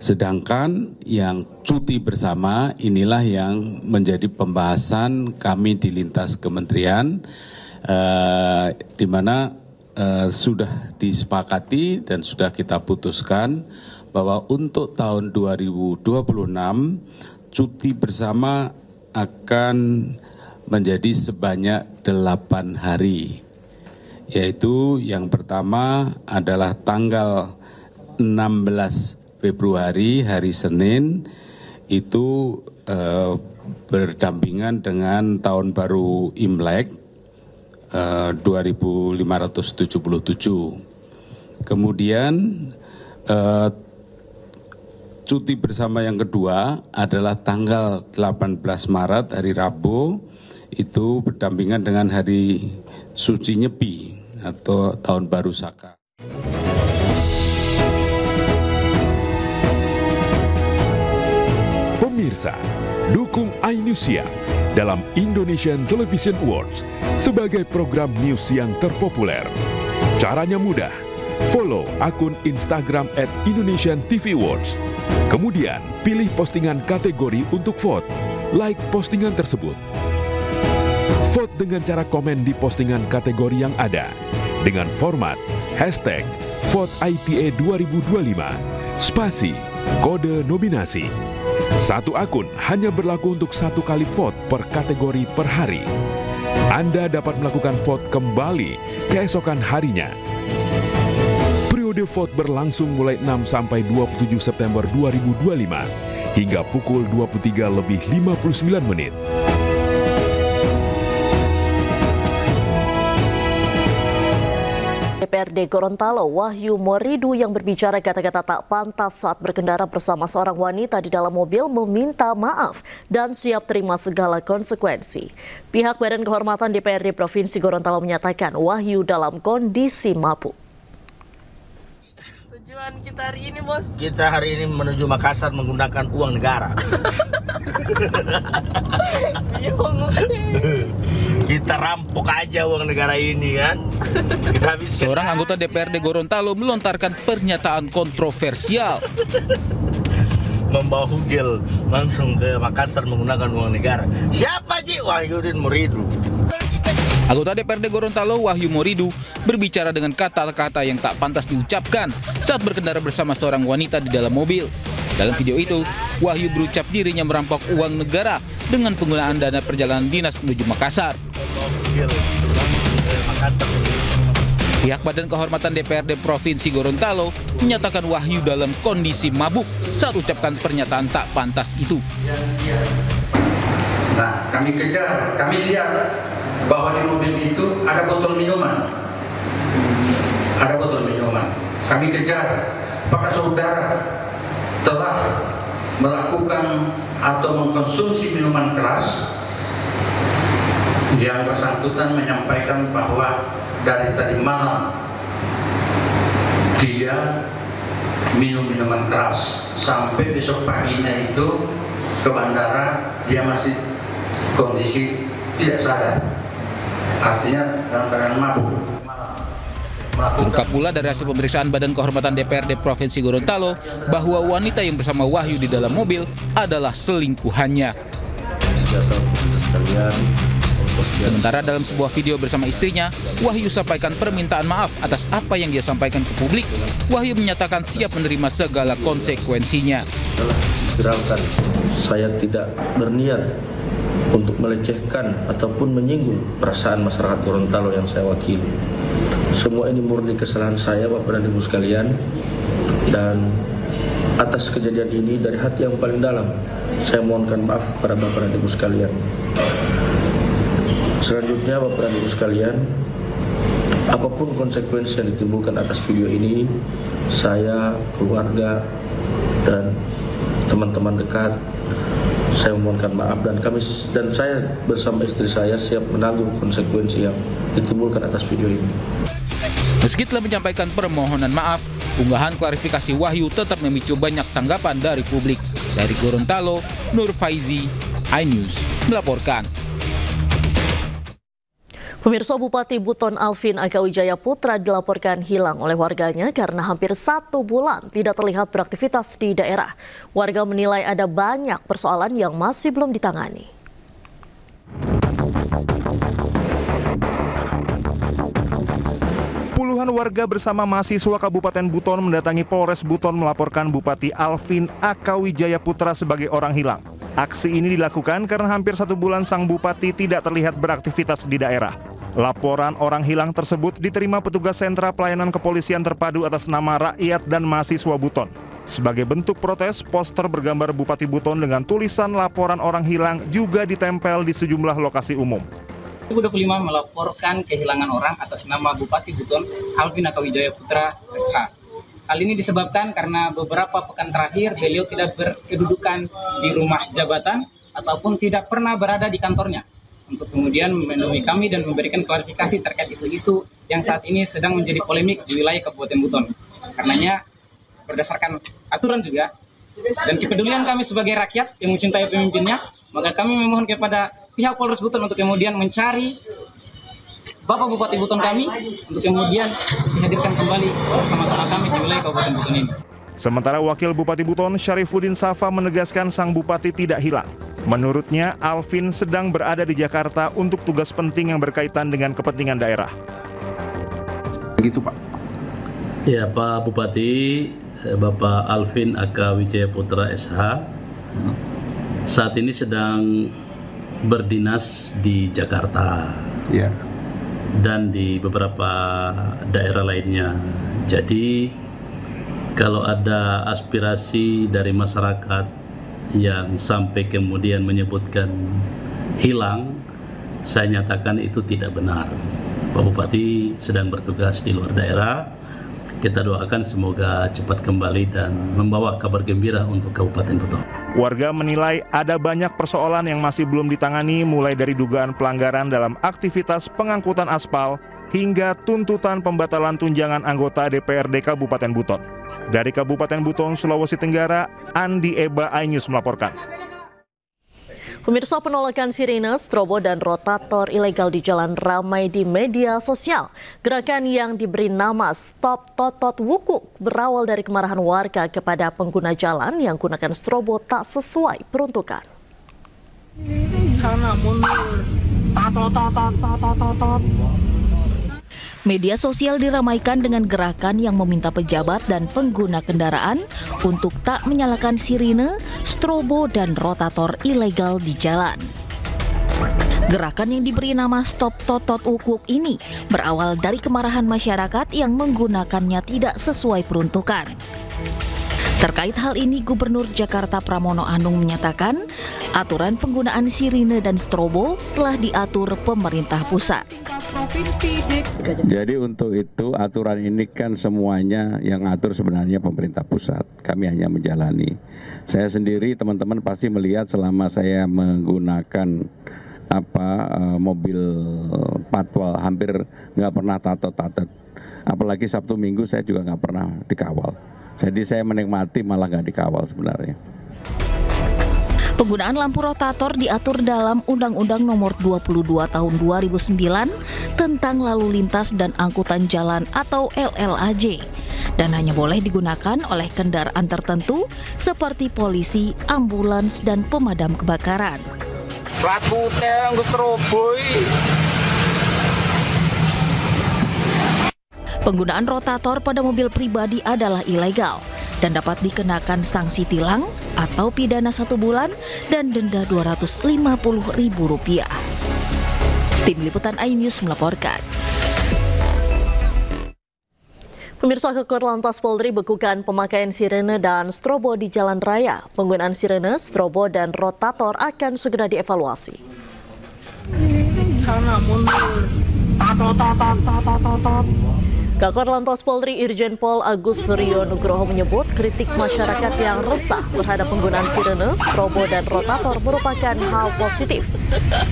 Sedangkan yang cuti bersama inilah yang menjadi pembahasan kami di lintas kementerian, di mana sudah disepakati dan sudah kita putuskan bahwa untuk tahun 2026 cuti bersama akan menjadi sebanyak 8 hari, yaitu yang pertama adalah tanggal 16 Februari hari Senin, itu berdampingan dengan tahun baru Imlek 2577. Kemudian cuti bersama yang kedua adalah tanggal 18 Maret hari Rabu, itu berdampingan dengan hari Suci Nyepi atau Tahun Baru Saka. Pemirsa, dukung iNewsya dalam Indonesian Television Awards sebagai program news yang terpopuler. Caranya mudah, follow akun Instagram @IndonesianTVAwards. Kemudian pilih postingan kategori untuk vote, like postingan tersebut. Vote dengan cara komen di postingan kategori yang ada dengan format #VoteIPA 2025 spasi kode nominasi. Satu akun hanya berlaku untuk 1 kali vote per kategori per hari. Anda dapat melakukan vote kembali keesokan harinya. Periode vote berlangsung mulai 6 sampai 27 September 2025 hingga pukul 23:59. DPRD Gorontalo Wahyu Moridu yang berbicara kata-kata tak pantas saat berkendara bersama seorang wanita di dalam mobil meminta maaf dan siap terima segala konsekuensi. Pihak Badan Kehormatan DPRD Provinsi Gorontalo menyatakan Wahyu dalam kondisi mabuk. Tujuan kita hari ini, Bos? Kita hari ini menuju Makassar menggunakan uang negara. Kita rampok aja uang negara ini kan. Seorang anggota DPRD Gorontalo melontarkan pernyataan kontroversial. Membawa hugel langsung ke Makassar menggunakan uang negara. Siapa Ji? Wahyudin Moridu. Anggota DPRD Gorontalo Wahyu Moridu berbicara dengan kata-kata yang tak pantas diucapkan saat berkendara bersama seorang wanita di dalam mobil. Dalam video itu, Wahyu berucap dirinya merampok uang negara dengan penggunaan dana perjalanan dinas menuju Makassar. Pihak Badan Kehormatan DPRD Provinsi Gorontalo menyatakan Wahyu dalam kondisi mabuk saat ucapkan pernyataan tak pantas itu. Nah, kami kejar, kami lihat bahwa di mobil itu ada botol minuman. Ada botol minuman. Kami kejar, apakah saudara telah melakukan atau mengkonsumsi minuman keras? Yang bersangkutan menyampaikan bahwa dari tadi malam dia minum minuman keras sampai besok paginya itu ke bandara dia masih kondisi tidak sadar, artinya dalam keadaan mabuk. Terungkap pula dari hasil pemeriksaan Badan Kehormatan DPRD Provinsi Gorontalo bahwa wanita yang bersama Wahyu di dalam mobil adalah selingkuhannya. Sementara dalam sebuah video bersama istrinya, Wahyu sampaikan permintaan maaf atas apa yang dia sampaikan ke publik. Wahyu menyatakan siap menerima segala konsekuensinya. Saya tidak berniat untuk melecehkan ataupun menyinggung perasaan masyarakat Gorontalo yang saya wakili. Semua ini murni kesalahan saya, Bapak dan Ibu sekalian, dan atas kejadian ini dari hati yang paling dalam saya mohonkan maaf kepada Bapak dan Ibu sekalian. Selanjutnya, Bapak dan Ibu sekalian, apapun konsekuensi yang ditimbulkan atas video ini, saya, keluarga, dan teman-teman dekat, saya memohonkan maaf dan saya bersama istri saya siap menanggung konsekuensi yang ditimbulkan atas video ini. Meski telah menyampaikan permohonan maaf, unggahan klarifikasi Wahyu tetap memicu banyak tanggapan dari publik. Dari Gorontalo, Nur Faizi, iNews melaporkan. Pemirsa, Bupati Buton Alvin Akawijaya Putra dilaporkan hilang oleh warganya karena hampir 1 bulan tidak terlihat beraktivitas di daerah. Warga menilai ada banyak persoalan yang masih belum ditangani. Puluhan warga bersama mahasiswa Kabupaten Buton mendatangi Polres Buton melaporkan Bupati Alvin Akawijaya Putra sebagai orang hilang. Aksi ini dilakukan karena hampir 1 bulan sang bupati tidak terlihat beraktivitas di daerah. Laporan orang hilang tersebut diterima petugas sentra pelayanan kepolisian terpadu atas nama rakyat dan mahasiswa Buton. Sebagai bentuk protes, poster bergambar Bupati Buton dengan tulisan laporan orang hilang juga ditempel di sejumlah lokasi umum. 2025 melaporkan kehilangan orang atas nama Bupati Buton Alvin Akawijaya Putra SH. Hal ini disebabkan karena beberapa pekan terakhir beliau tidak berkedudukan di rumah jabatan ataupun tidak pernah berada di kantornya. untuk kemudian menemui kami dan memberikan klarifikasi terkait isu-isu yang saat ini sedang menjadi polemik di wilayah Kabupaten Buton. Karenanya berdasarkan aturan juga dan kepedulian kami sebagai rakyat yang mencintai pemimpinnya, maka kami memohon kepada pihak Polres Buton untuk kemudian mencari Bapak Bupati Buton kami untuk kemudian dihadirkan kembali bersama-sama kami di wilayah Kabupaten Buton ini. Sementara Wakil Bupati Buton, Syarifuddin Safa menegaskan sang bupati tidak hilang. Menurutnya, Alvin sedang berada di Jakarta untuk tugas penting yang berkaitan dengan kepentingan daerah. Begitu, Pak. Ya, Pak Bupati, Bapak Alvin Akawijaya Putra SH, saat ini sedang berdinas di Jakarta. Ya. Dan di beberapa daerah lainnya. Jadi kalau ada aspirasi dari masyarakat yang sampai kemudian menyebutkan hilang, saya nyatakan itu tidak benar. Pak Bupati sedang bertugas di luar daerah. Kita doakan semoga cepat kembali dan membawa kabar gembira untuk Kabupaten Buton. Warga menilai ada banyak persoalan yang masih belum ditangani, mulai dari dugaan pelanggaran dalam aktivitas pengangkutan aspal hingga tuntutan pembatalan tunjangan anggota DPRD Kabupaten Buton. Dari Kabupaten Buton, Sulawesi Tenggara, Andi Eba, iNews melaporkan. Pemirsa, penolakan sirine, strobo, dan rotator ilegal di jalan ramai di media sosial. Gerakan yang diberi nama Stop Totot Wukuk berawal dari kemarahan warga kepada pengguna jalan yang gunakan strobo tak sesuai peruntukan. Media sosial diramaikan dengan gerakan yang meminta pejabat dan pengguna kendaraan untuk tak menyalakan sirine, strobo, dan rotator ilegal di jalan. Gerakan yang diberi nama Stop Totot Wukuk ini berawal dari kemarahan masyarakat yang menggunakannya tidak sesuai peruntukan. Terkait hal ini, Gubernur Jakarta Pramono Anung menyatakan aturan penggunaan sirine dan strobo telah diatur pemerintah pusat. Jadi untuk itu aturan ini kan semuanya yang ngatur sebenarnya pemerintah pusat. Kami hanya menjalani. Saya sendiri, teman-teman pasti melihat selama saya menggunakan mobil patwal hampir nggak pernah tatot-tatot. Apalagi Sabtu Minggu saya juga nggak pernah dikawal. Jadi saya menikmati malah nggak dikawal sebenarnya. Penggunaan lampu rotator diatur dalam Undang-Undang Nomor 22 Tahun 2009 tentang Lalu Lintas dan Angkutan Jalan atau LLAJ dan hanya boleh digunakan oleh kendaraan tertentu seperti polisi, ambulans, dan pemadam kebakaran. Penggunaan rotator pada mobil pribadi adalah ilegal dan dapat dikenakan sanksi tilang atau pidana 1 bulan dan denda Rp250.000. Tim Liputan iNews melaporkan. Pemirsa, Korlantas Polri bekukan pemakaian sirene dan strobo di jalan raya. Penggunaan sirene, strobo, dan rotator akan segera dievaluasi. Kakor Lantas Polri Irjen Pol Agus Suryo Nugroho menyebut kritik masyarakat yang resah terhadap penggunaan sirene, strobo, dan rotator merupakan hal positif.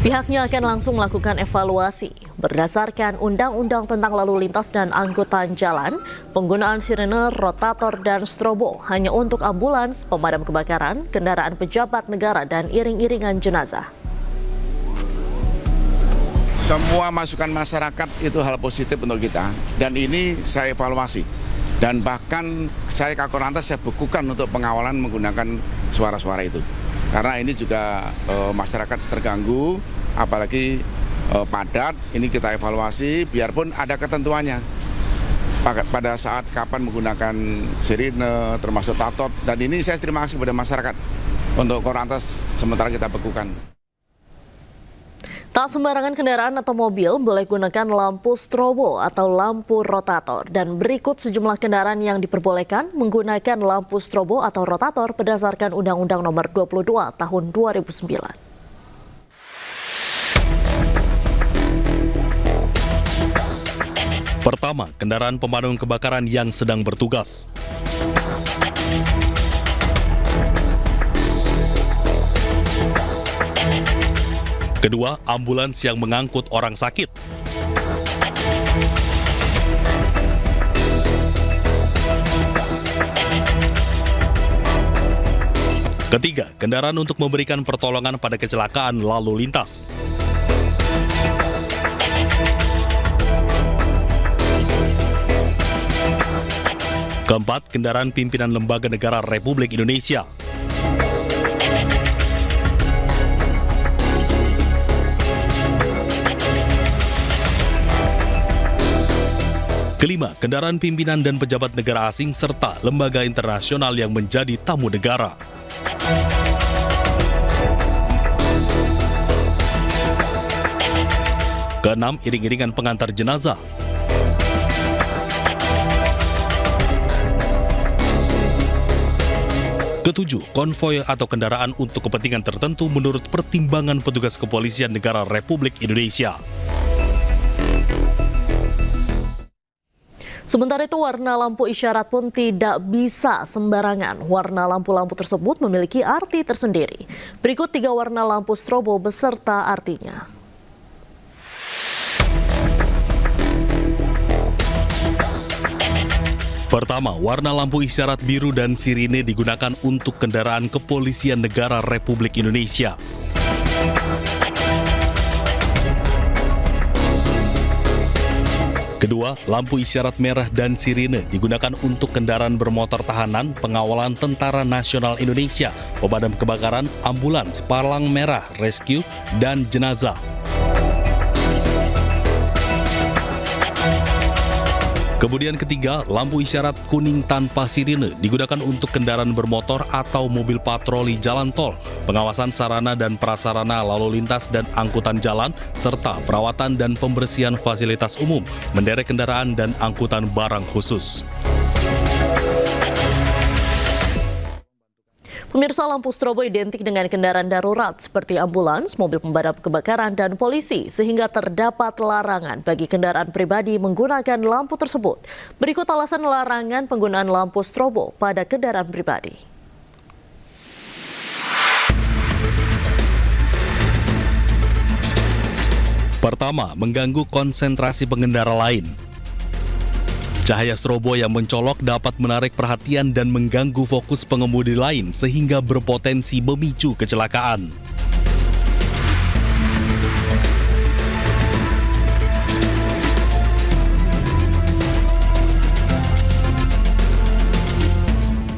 Pihaknya akan langsung melakukan evaluasi. Berdasarkan Undang-Undang tentang Lalu Lintas dan Angkutan Jalan, penggunaan sirene, rotator, dan strobo hanya untuk ambulans, pemadam kebakaran, kendaraan pejabat negara, dan iring-iringan jenazah. Semua masukan masyarakat itu hal positif untuk kita, dan ini saya evaluasi. Dan bahkan saya Kakor Lantas saya bekukan untuk pengawalan menggunakan suara-suara itu. Karena ini juga masyarakat terganggu, apalagi padat, ini kita evaluasi biarpun ada ketentuannya. Pada saat kapan menggunakan sirine, termasuk tatot, dan ini saya terima kasih kepada masyarakat untuk Kakor Lantas sementara kita bekukan. Tak sembarangan kendaraan atau mobil boleh gunakan lampu strobo atau lampu rotator. Dan berikut sejumlah kendaraan yang diperbolehkan menggunakan lampu strobo atau rotator berdasarkan Undang-Undang Nomor 22 Tahun 2009. Pertama, kendaraan pemadam kebakaran yang sedang bertugas. Kedua, ambulans yang mengangkut orang sakit. Ketiga, kendaraan untuk memberikan pertolongan pada kecelakaan lalu lintas. Keempat, kendaraan pimpinan lembaga negara Republik Indonesia. Kelima, kendaraan pimpinan dan pejabat negara asing serta lembaga internasional yang menjadi tamu negara. Keenam, iring-iringan pengantar jenazah. Ketujuh, konvoy atau kendaraan untuk kepentingan tertentu menurut pertimbangan petugas kepolisian negara Republik Indonesia. Sementara itu, warna lampu isyarat pun tidak bisa sembarangan. Warna lampu-lampu tersebut memiliki arti tersendiri. Berikut 3 warna lampu strobo beserta artinya. Pertama, warna lampu isyarat biru dan sirine digunakan untuk kendaraan kepolisian negara Republik Indonesia. Kedua, lampu isyarat merah dan sirine digunakan untuk kendaraan bermotor tahanan, pengawalan Tentara Nasional Indonesia, pemadam kebakaran, ambulans, palang merah, rescue, dan jenazah. Kemudian ketiga, lampu isyarat kuning tanpa sirine digunakan untuk kendaraan bermotor atau mobil patroli jalan tol, pengawasan sarana dan prasarana lalu lintas dan angkutan jalan, serta perawatan dan pembersihan fasilitas umum, menderek kendaraan dan angkutan barang khusus. Pemirsa, lampu strobo identik dengan kendaraan darurat seperti ambulans, mobil pemadam kebakaran, dan polisi, sehingga terdapat larangan bagi kendaraan pribadi menggunakan lampu tersebut. Berikut alasan larangan penggunaan lampu strobo pada kendaraan pribadi. Pertama, mengganggu konsentrasi pengendara lain. Cahaya strobo yang mencolok dapat menarik perhatian dan mengganggu fokus pengemudi lain sehingga berpotensi memicu kecelakaan.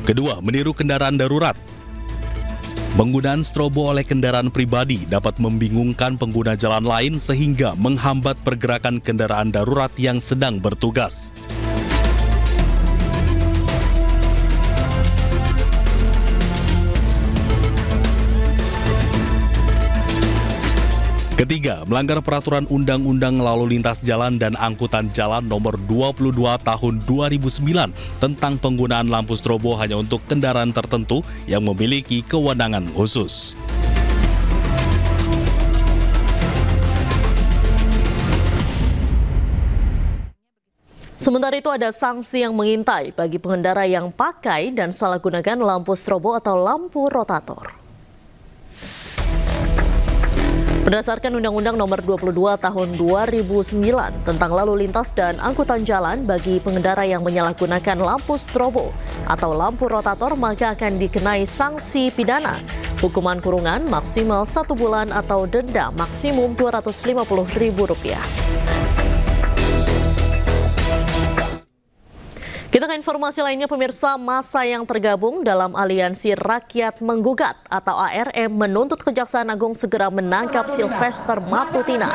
Kedua, meniru kendaraan darurat. Penggunaan strobo oleh kendaraan pribadi dapat membingungkan pengguna jalan lain sehingga menghambat pergerakan kendaraan darurat yang sedang bertugas. Ketiga, melanggar peraturan Undang-Undang Lalu Lintas Jalan dan Angkutan Jalan Nomor 22 Tahun 2009 tentang penggunaan lampu strobo hanya untuk kendaraan tertentu yang memiliki kewenangan khusus. Sementara itu, ada sanksi yang mengintai bagi pengendara yang pakai dan salah gunakan lampu strobo atau lampu rotator. Berdasarkan Undang-Undang Nomor 22 Tahun 2009 tentang Lalu Lintas dan Angkutan Jalan, bagi pengendara yang menyalahgunakan lampu strobo atau lampu rotator maka akan dikenai sanksi pidana, hukuman kurungan maksimal 1 bulan atau denda maksimum Rp250.000. Kita ke informasi lainnya, pemirsa. Massa yang tergabung dalam Aliansi Rakyat Menggugat atau ARM menuntut Kejaksaan Agung segera menangkap Sylvester Matutina.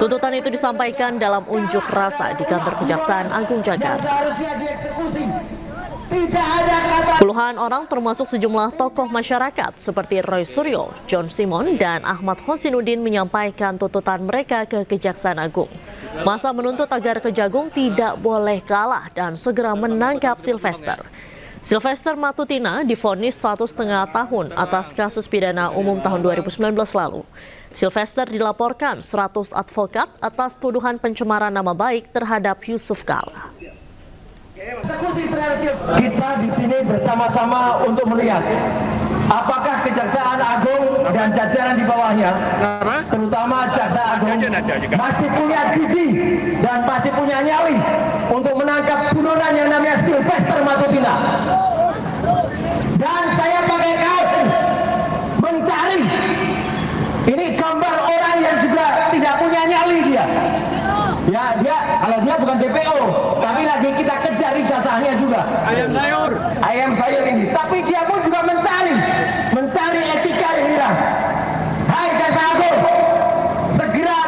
Tuntutan itu disampaikan dalam unjuk rasa di kantor Kejaksaan Agung Jakarta. Puluhan orang termasuk sejumlah tokoh masyarakat seperti Roy Suryo, John Simon, dan Ahmad Hosinuddin menyampaikan tuntutan mereka ke Kejaksaan Agung. Massa menuntut agar Kejagung tidak boleh kalah dan segera menangkap Sylvester. Sylvester Matutina divonis 1,5 tahun atas kasus pidana umum tahun 2019 lalu. Sylvester dilaporkan 100 advokat atas tuduhan pencemaran nama baik terhadap Yusuf Kala. Kita di sini bersama-sama untuk melihat apakah Kejaksaan Agung dan jajaran di bawahnya, terutama Jaksa Agung, masih punya gigi dan masih punya nyali untuk menangkap buronan yang namanya Sylvester Matutina. Dan saya pakai kaos mencari. Ini gambar orang yang juga tidak punya nyali dia. Ya, kalau dia bukan DPO, tapi lagi kita kejar ijazahnya juga. Ayam sayur ini. Tapi dia pun juga mencari etika yang hilang. Hai Jaksa Agung, segera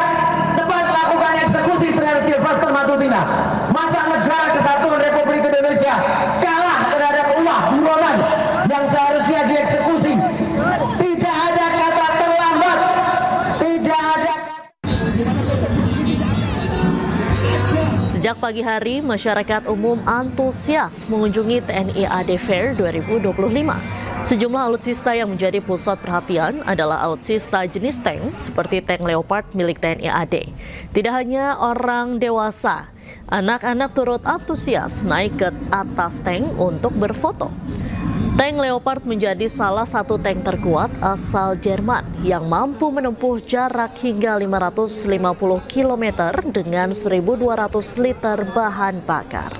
cepat lakukan eksekusi terhadap Sylvester Matutina. Masa negara Kesatuan Republik Indonesia kalah terhadap ulah buronan yang seharusnya dieksekusi. Tidak ada kata terlambat, tidak ada. Sejak pagi hari, masyarakat umum antusias mengunjungi TNI AD Fair 2025. Sejumlah alutsista yang menjadi pusat perhatian adalah alutsista jenis tank seperti tank Leopard milik TNI AD. Tidak hanya orang dewasa, anak-anak turut antusias naik ke atas tank untuk berfoto. Tank Leopard menjadi salah satu tank terkuat asal Jerman yang mampu menempuh jarak hingga 550 km dengan 1.200 liter bahan bakar.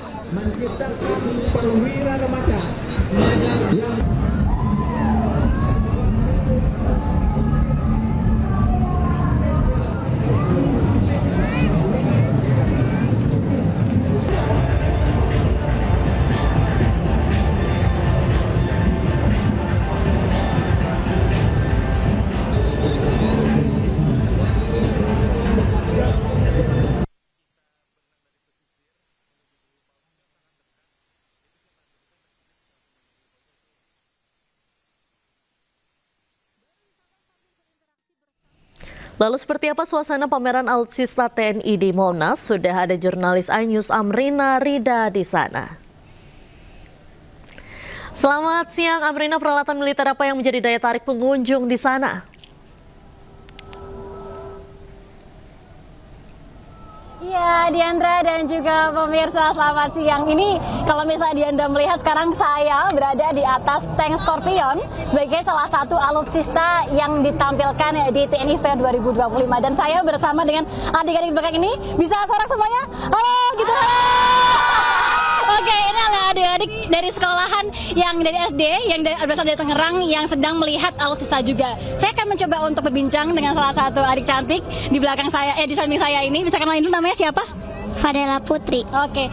Lalu seperti apa suasana pameran alutsista TNI di Monas? Sudah ada jurnalis iNews Amrina Rida di sana. Selamat siang Amrina, peralatan militer apa yang menjadi daya tarik pengunjung di sana? Ya, Diandra dan juga pemirsa, selamat siang. Ini kalau misalnya Diandra melihat sekarang saya berada di atas tank Scorpion sebagai salah satu alutsista yang ditampilkan di TNI Fair 2025. Dan saya bersama dengan adik-adik belakang ini. Bisa sorak semuanya? Halo, gitu. Oke, ini adalah adik-adik dari sekolahan yang dari SD, yang berasal dari Tangerang, yang sedang melihat alutsista juga. Saya akan mencoba untuk berbincang dengan salah satu adik cantik di belakang saya, di samping saya ini. Bisa kenalin dulu namanya siapa? Fadela Putri. Oke,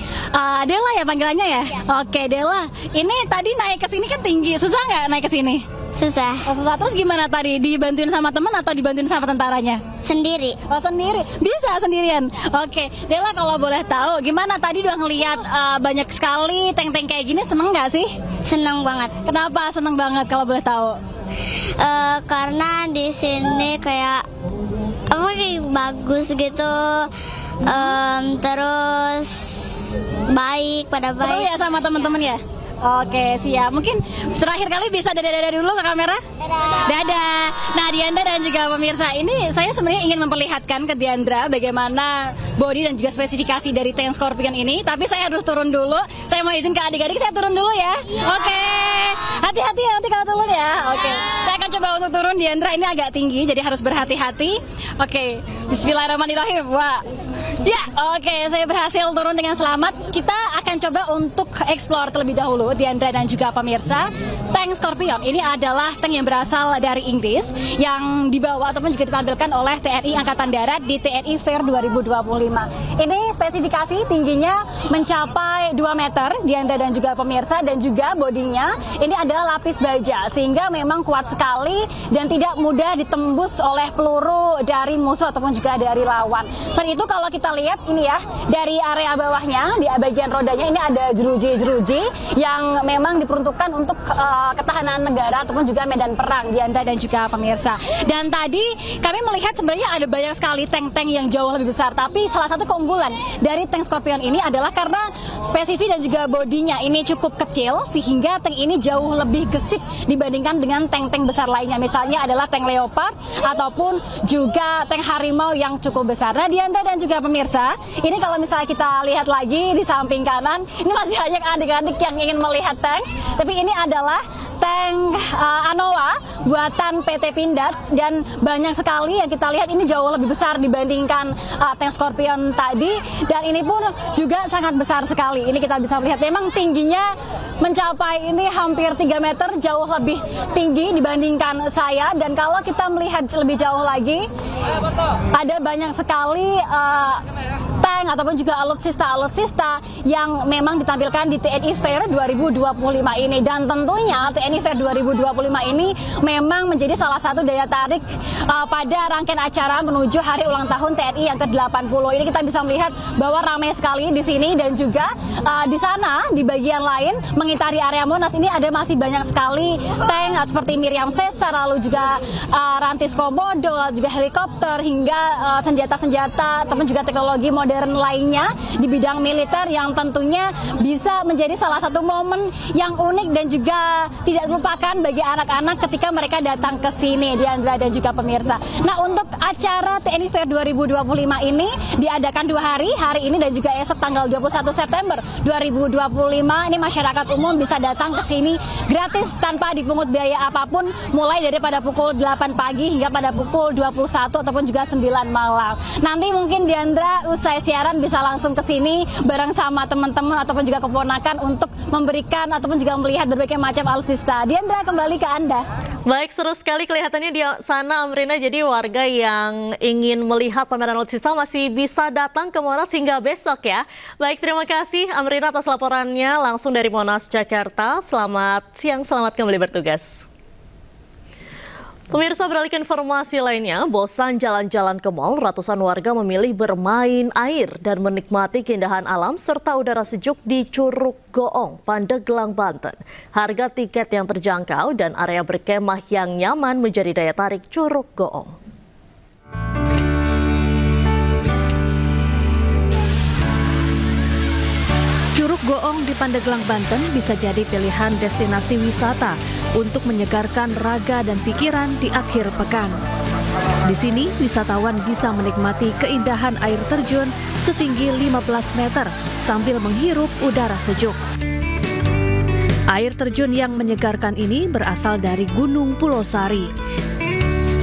Dela ya panggilannya ya? Oke, Dela. Ini tadi naik ke sini kan tinggi, susah nggak naik ke sini? Susah. Oh, susah. Terus gimana tadi? Dibantuin sama teman atau dibantuin sama tentaranya? Sendiri. Oh, sendiri. Bisa sendirian. Oke, Dela kalau boleh tahu, gimana tadi udah ngelihat banyak sekali tank-tank kayak gini, seneng nggak sih? Seneng banget. Kenapa seneng banget kalau boleh tahu? Karena di sini kayak bagus gitu. Terus baik, pada baik. Seru ya sama teman-teman ya? Oke, siap. Mungkin terakhir kali bisa dadah-dadah dulu ke kamera? Dadah. Nah, Diandra dan juga pemirsa, ini saya sebenarnya ingin memperlihatkan ke Diandra bagaimana body dan juga spesifikasi dari tank Scorpion ini. Tapi saya harus turun dulu. Saya mau izin ke adik-adik, saya turun dulu ya. Oke. Hati-hati ya nanti kalau turun ya. Oke. Saya akan coba untuk turun, Diandra. Ini agak tinggi, jadi harus berhati-hati. Oke. Bismillahirrahmanirrahim. Wah. Ya, oke, saya berhasil turun dengan selamat. Kita akan coba untuk explore terlebih dahulu, Diandra dan juga pemirsa. Tank Scorpion ini adalah tank yang berasal dari Inggris yang dibawa ataupun juga ditampilkan oleh TNI Angkatan Darat di TNI Fair 2025. Ini spesifikasi tingginya mencapai 2 meter, Diandra dan juga pemirsa, dan juga bodinya ini adalah lapis baja sehingga memang kuat sekali dan tidak mudah ditembus oleh peluru dari musuh ataupun juga dari lawan. Selain itu kalau kita lihat ini ya, dari area bawahnya di bagian rodanya ini ada jeruji-jeruji yang memang diperuntukkan untuk ketahanan negara ataupun juga medan perang, Diandra dan juga pemirsa. Dan tadi kami melihat sebenarnya ada banyak sekali tank-tank yang jauh lebih besar, tapi salah satu keunggulan dari tank Scorpion ini adalah karena spesifik dan juga bodinya ini cukup kecil sehingga tank ini jauh lebih gesit dibandingkan dengan tank-tank besar lainnya. Misalnya adalah tank Leopard ataupun juga tank Harimau yang cukup besar. Nah, Diandra dan juga pemirsa, ini kalau misalnya kita lihat lagi di samping kanan, ini masih banyak adik-adik yang ingin melihat tank, tapi ini adalah tank Anoa buatan PT Pindad, dan banyak sekali yang kita lihat ini jauh lebih besar dibandingkan tank Scorpion tadi, dan ini pun juga sangat besar sekali. Ini kita bisa melihat memang tingginya mencapai ini hampir 3 meter, jauh lebih tinggi dibandingkan saya. Dan kalau kita melihat lebih jauh lagi, ada banyak sekali tank ataupun juga alutsista yang memang ditampilkan di TNI Fair 2025 ini. Dan tentunya TNI Fair 2025 ini memang menjadi salah satu daya tarik pada rangkaian acara menuju hari ulang tahun TNI yang ke-80. Ini kita bisa melihat bahwa ramai sekali di sini, dan juga di sana di bagian lain mengitari area Monas ini ada masih banyak sekali tank seperti Miriam Caesar, lalu juga Rantis Komodo, lalu juga helikopter, hingga senjata-senjata ataupun juga teknologi modern lainnya di bidang militer yang tentunya bisa menjadi salah satu momen yang unik dan juga tidak terlupakan bagi anak-anak ketika mereka datang ke sini, Diandra dan juga pemirsa. Nah, untuk acara TNI Fair 2025 ini diadakan 2 hari, hari ini dan juga esok tanggal 21 September 2025. Ini masyarakat umum bisa datang ke sini gratis tanpa dipungut biaya apapun, mulai dari pada pukul 8 pagi hingga pada pukul 21 ataupun juga 9 malam. Nanti mungkin Diandra usai siaran bisa langsung ke sini bareng sama teman-teman ataupun juga keponakan untuk memberikan ataupun juga melihat berbagai macam alutsista. Diandra, kembali ke Anda. Baik, seru sekali kelihatannya di sana, Amrina. Jadi warga yang ingin melihat pameran alutsista masih bisa datang ke Monas hingga besok ya. Baik, terima kasih Amrina atas laporannya langsung dari Monas, Jakarta. Selamat siang, selamat kembali bertugas. Pemirsa, beralih ke informasi lainnya, bosan jalan-jalan ke mal, ratusan warga memilih bermain air dan menikmati keindahan alam serta udara sejuk di Curug Goong, Pandeglang, Banten. Harga tiket yang terjangkau dan area berkemah yang nyaman menjadi daya tarik Curug Goong. Curug Goong di Pandeglang, Banten bisa jadi pilihan destinasi wisata untuk menyegarkan raga dan pikiran di akhir pekan. Di sini, wisatawan bisa menikmati keindahan air terjun setinggi 15 meter sambil menghirup udara sejuk. Air terjun yang menyegarkan ini berasal dari Gunung Pulau Sari.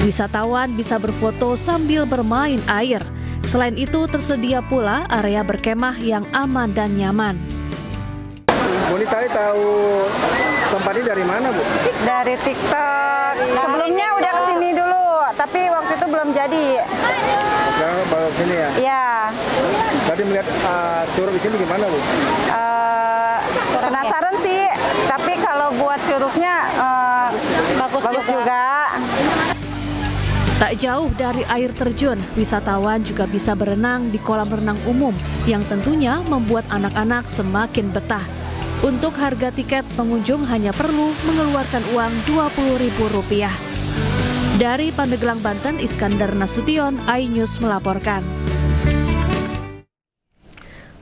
Wisatawan bisa berfoto sambil bermain air. Selain itu, tersedia pula area berkemah yang aman dan nyaman. Bu Nita tahu tempat ini dari mana, Bu? Dari TikTok. Sebelumnya udah kesini dulu, tapi waktu itu belum jadi. Sekarang baru sini ya? Iya. Tadi melihat curug di sini gimana, Bu? Penasaran sih, tapi kalau buat curugnya bagus juga. Tak jauh dari air terjun, wisatawan juga bisa berenang di kolam renang umum yang tentunya membuat anak-anak semakin betah. Untuk harga tiket, pengunjung hanya perlu mengeluarkan uang Rp20.000. Dari Pandeglang, Banten, Iskandar Nasution, iNews melaporkan.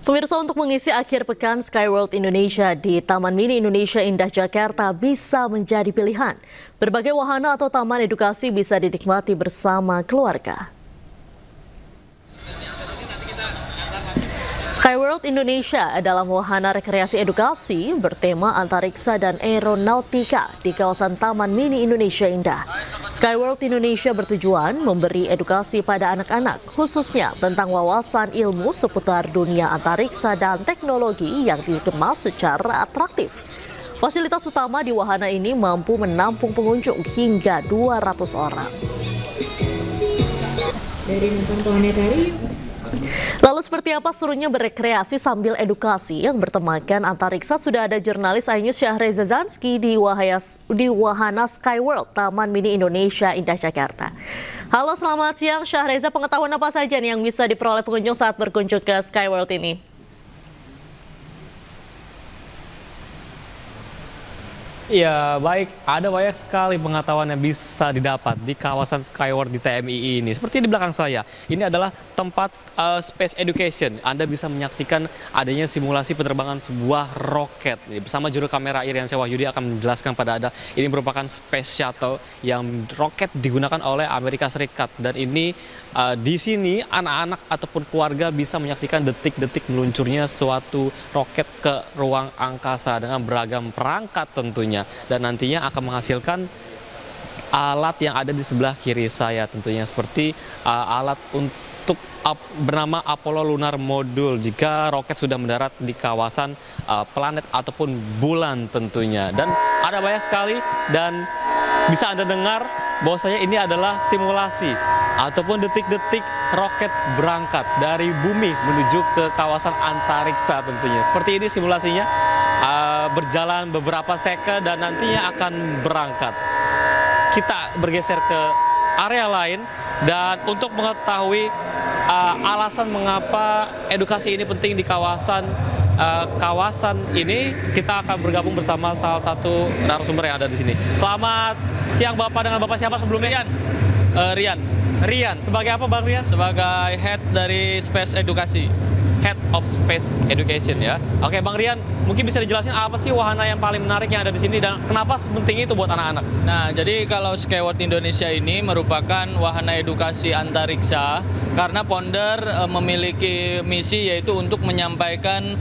Pemirsa, untuk mengisi akhir pekan, SkyWorld Indonesia di Taman Mini Indonesia Indah Jakarta bisa menjadi pilihan. Berbagai wahana atau taman edukasi bisa dinikmati bersama keluarga. SkyWorld Indonesia adalah wahana rekreasi edukasi bertema antariksa dan aeronautika di kawasan Taman Mini Indonesia Indah. SkyWorld Indonesia bertujuan memberi edukasi pada anak-anak, khususnya tentang wawasan ilmu seputar dunia antariksa dan teknologi yang dikemas secara atraktif. Fasilitas utama di wahana ini mampu menampung pengunjung hingga 200 orang. Dari nonton planetarium. Lalu seperti apa serunya berekreasi sambil edukasi yang bertemakan antariksa? Sudah ada jurnalis iNews Syahreza Zanski di wahana SkyWorld Taman Mini Indonesia Indah Jakarta. Halo, selamat siang Syahreza. Pengetahuan apa saja nih yang bisa diperoleh pengunjung saat berkunjung ke SkyWorld ini? Ya baik, ada banyak sekali pengetahuan yang bisa didapat di kawasan SkyWorld di TMII ini. Seperti di belakang saya, ini adalah tempat space education. Anda bisa menyaksikan adanya simulasi penerbangan sebuah roket. Bersama juru kamera Iriansyah Wahyudi akan menjelaskan pada Anda, ini merupakan space shuttle yang roket digunakan oleh Amerika Serikat. Dan ini di sini anak-anak ataupun keluarga bisa menyaksikan detik-detik meluncurnya suatu roket ke ruang angkasa dengan beragam perangkat tentunya. tentunya, dan nantinya akan menghasilkan alat yang ada di sebelah kiri saya tentunya, seperti alat untuk bernama Apollo Lunar Module jika roket sudah mendarat di kawasan planet ataupun bulan tentunya. Dan ada banyak sekali, dan bisa Anda dengar bahwasanya ini adalah simulasi ataupun detik-detik roket berangkat dari bumi menuju ke kawasan antariksa tentunya. Seperti ini simulasinya, berjalan beberapa second dan nantinya akan berangkat. Kita bergeser ke area lain, dan untuk mengetahui alasan mengapa edukasi ini penting di kawasan ini, kita akan bergabung bersama salah satu narasumber yang ada di sini. Selamat siang Bapak, dengan Bapak siapa sebelumnya? Rian. Sebagai apa Bang Rian? Sebagai head dari Space Edukasi. Head of Space Education ya. Oke Bang Rian, mungkin bisa dijelasin apa sih wahana yang paling menarik yang ada di sini dan kenapa penting itu buat anak-anak? Nah, jadi kalau Skyward Indonesia ini merupakan wahana edukasi antariksa karena Ponder memiliki misi yaitu untuk menyampaikan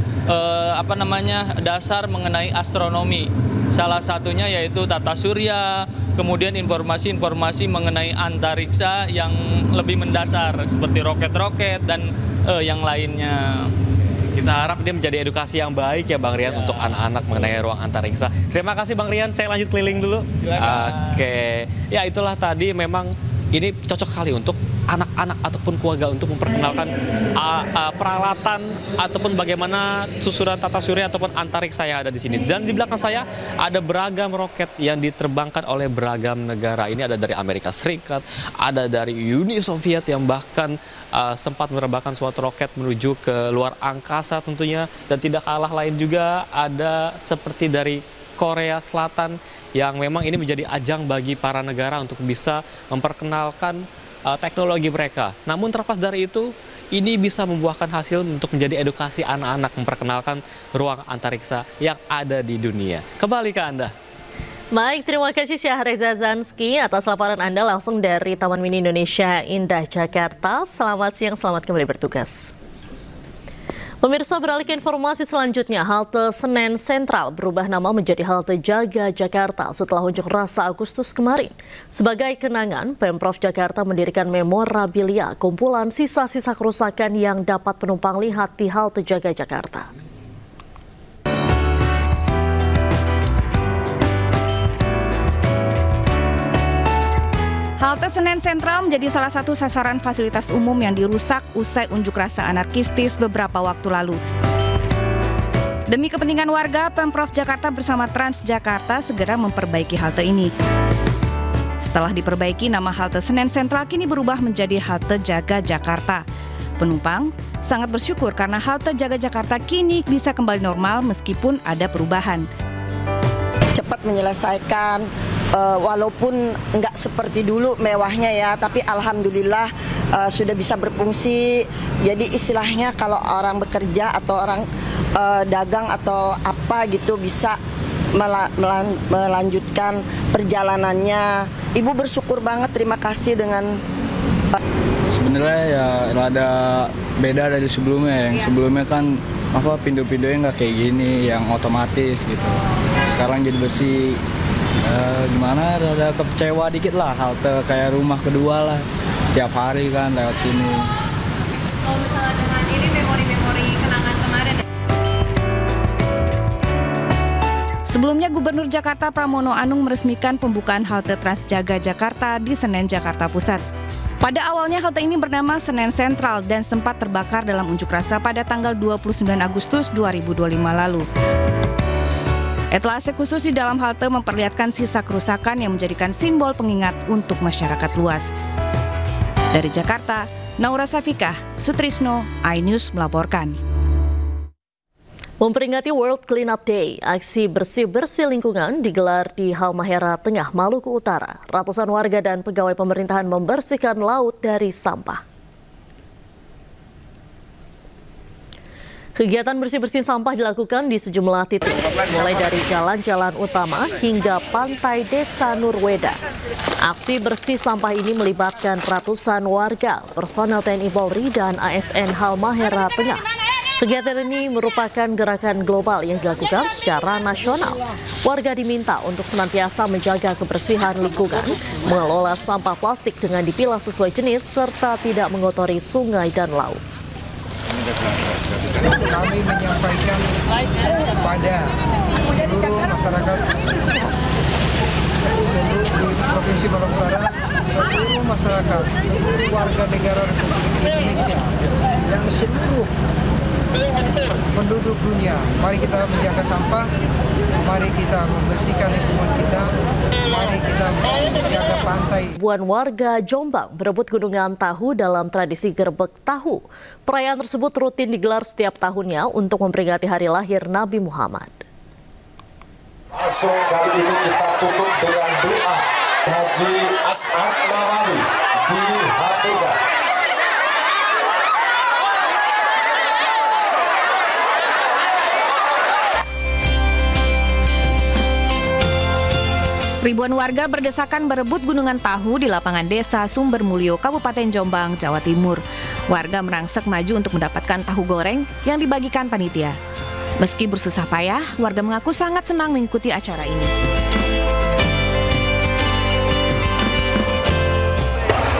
dasar mengenai astronomi. Salah satunya yaitu tata surya, kemudian informasi-informasi mengenai antariksa yang lebih mendasar seperti roket-roket dan yang lainnya. Kita harap dia menjadi edukasi yang baik ya Bang Rian untuk anak-anak mengenai ruang antariksa. Terima kasih Bang Rian, saya lanjut keliling dulu. Silakan. Oke, ya itulah tadi, memang ini cocok sekali untuk anak-anak ataupun keluarga untuk memperkenalkan peralatan ataupun bagaimana susunan tata surya ataupun antariksa yang ada di sini. Dan di belakang saya ada beragam roket yang diterbangkan oleh beragam negara. Ini ada dari Amerika Serikat, ada dari Uni Soviet yang bahkan sempat menerbangkan suatu roket menuju ke luar angkasa tentunya. Dan tidak kalah lain juga ada seperti dari Korea Selatan yang memang ini menjadi ajang bagi para negara untuk bisa memperkenalkan teknologi mereka. Namun terlepas dari itu, ini bisa membuahkan hasil untuk menjadi edukasi anak-anak memperkenalkan ruang antariksa yang ada di dunia. Kembali ke Anda. Baik, terima kasih Syahreza Zanski atas laporan Anda langsung dari Taman Mini Indonesia Indah, Jakarta. Selamat siang, selamat kembali bertugas. Pemirsa, beralih ke informasi selanjutnya, halte Senen Sentral berubah nama menjadi halte Jaga Jakarta setelah unjuk rasa Agustus kemarin. Sebagai kenangan, Pemprov Jakarta mendirikan memorabilia kumpulan sisa-sisa kerusakan yang dapat penumpang lihat di halte Jaga Jakarta. Halte Senen Sentral menjadi salah satu sasaran fasilitas umum yang dirusak usai unjuk rasa anarkistis beberapa waktu lalu. Demi kepentingan warga, Pemprov Jakarta bersama Transjakarta segera memperbaiki halte ini. Setelah diperbaiki, nama halte Senen Sentral kini berubah menjadi halte Jaga Jakarta. Penumpang sangat bersyukur karena halte Jaga Jakarta kini bisa kembali normal meskipun ada perubahan. Cepat menyelesaikan, walaupun nggak seperti dulu mewahnya ya, tapi alhamdulillah sudah bisa berfungsi. Jadi istilahnya kalau orang bekerja atau orang dagang atau apa gitu bisa melanjutkan perjalanannya. Ibu bersyukur banget, terima kasih dengan. Sebenarnya ya rada beda dari sebelumnya. Yang sebelumnya kan pintu-pintunya nggak kayak gini, yang otomatis gitu. Sekarang jadi bersih. Gimana, rada kecewa dikit lah, halte kayak rumah kedua lah, tiap hari kan lewat sini. Kalau misalnya dengan ini memori-memori kenangan kemarin. Sebelumnya Gubernur Jakarta Pramono Anung meresmikan pembukaan halte Transjaga Jakarta di Senen, Jakarta Pusat. Pada awalnya halte ini bernama Senen Sentral dan sempat terbakar dalam unjuk rasa pada tanggal 29 Agustus 2025 lalu. Etalase khusus di dalam halte memperlihatkan sisa kerusakan yang menjadikan simbol pengingat untuk masyarakat luas. Dari Jakarta, Naura Safikah, Sutrisno, iNews melaporkan. Memperingati World Cleanup Day, aksi bersih-bersih lingkungan digelar di Halmahera Tengah, Maluku Utara. Ratusan warga dan pegawai pemerintahan membersihkan laut dari sampah. Kegiatan bersih-bersih sampah dilakukan di sejumlah titik, mulai dari jalan-jalan utama hingga pantai Desa Nurweda. Aksi bersih sampah ini melibatkan ratusan warga, personel TNI Polri dan ASN Halmahera Tengah. Kegiatan ini merupakan gerakan global yang dilakukan secara nasional. Warga diminta untuk senantiasa menjaga kebersihan lingkungan, mengelola sampah plastik dengan dipilah sesuai jenis, serta tidak mengotori sungai dan laut. Kami menyampaikan kepada seluruh masyarakat di Provinsi Maluku Utara, seluruh masyarakat, seluruh warga negara Republik Indonesia, dan seluruh penduduk dunia. Mari kita menjaga sampah, mari kita membersihkan lingkungan kita, mari kita menjaga pantai. Ribuan warga Jombang berebut gunungan tahu dalam tradisi gerbek tahu. Perayaan tersebut rutin digelar setiap tahunnya untuk memperingati hari lahir Nabi Muhammad. Langsung kali ini kita tutup dengan doa Haji As'ad Nawawi di Hatiga. Ribuan warga berdesakan berebut gunungan tahu di lapangan desa Sumbermulyo, Kabupaten Jombang, Jawa Timur. Warga merangsek maju untuk mendapatkan tahu goreng yang dibagikan panitia. Meski bersusah payah, warga mengaku sangat senang mengikuti acara ini.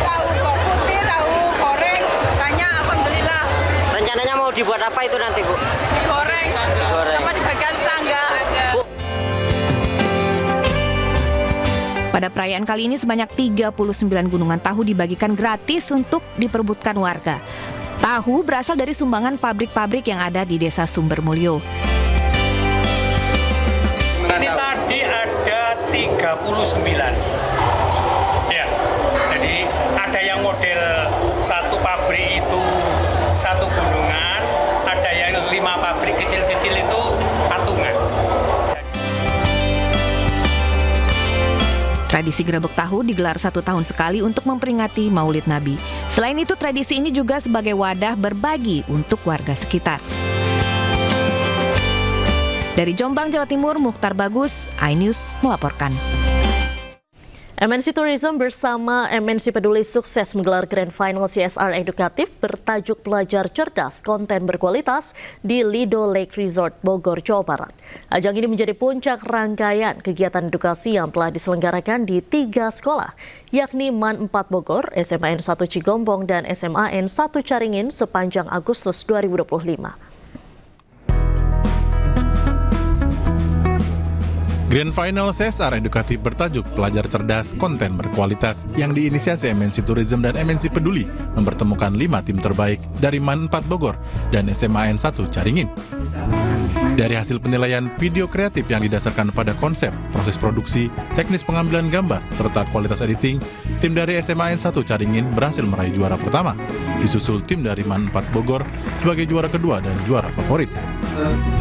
Tahu putih, tahu goreng, tanya alhamdulillah. Rencananya mau dibuat apa itu nanti, Bu? Digoreng. Digoreng. Sama dibagikan tetangga. Pada perayaan kali ini sebanyak 39 gunungan tahu dibagikan gratis untuk diperebutkan warga. Tahu berasal dari sumbangan pabrik-pabrik yang ada di Desa Sumbermulyo. Ini tadi ada 39. Ya. Jadi ada yang model satu pabrik itu satu gunungan, ada yang 5 pabrik kecil-kecil itu patungan. Tradisi gerebek tahu digelar 1 tahun sekali untuk memperingati Maulid Nabi. Selain itu, tradisi ini juga sebagai wadah berbagi untuk warga sekitar. Dari Jombang, Jawa Timur, Mukhtar Bagus, iNews melaporkan. MNC Tourism bersama MNC Peduli sukses menggelar Grand Final CSR edukatif bertajuk Pelajar Cerdas Konten Berkualitas di Lido Lake Resort, Bogor, Jawa Barat. Ajang ini menjadi puncak rangkaian kegiatan edukasi yang telah diselenggarakan di 3 sekolah, yakni MAN 4 Bogor, SMAN 1 Cigombong, dan SMAN 1 Caringin sepanjang Agustus 2025. Grand Final CSR edukatif bertajuk Pelajar Cerdas Konten Berkualitas yang diinisiasi MNC Tourism dan MNC Peduli mempertemukan 5 tim terbaik dari MAN 4 Bogor dan SMAN 1 Caringin. Dari hasil penilaian video kreatif yang didasarkan pada konsep, proses produksi, teknis pengambilan gambar, serta kualitas editing, tim dari SMAN 1 Caringin berhasil meraih juara pertama, disusul tim dari MAN 4 Bogor sebagai juara kedua dan juara favorit.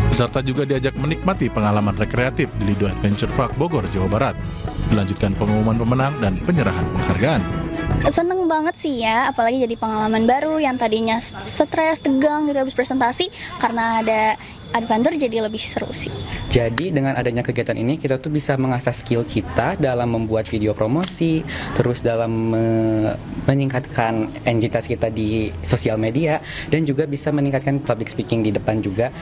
Peserta juga diajak menikmati pengalaman rekreatif di Lido Adventure Park Bogor, Jawa Barat. Dilanjutkan pengumuman pemenang dan penyerahan penghargaan. Seneng banget sih ya, apalagi jadi pengalaman baru yang tadinya stres, tegang gitu habis presentasi, karena ada adventure jadi lebih seru sih. Jadi dengan adanya kegiatan ini kita tuh bisa mengasah skill kita dalam membuat video promosi, terus dalam meningkatkan entitas kita di sosial media, dan juga bisa meningkatkan public speaking di depan juga.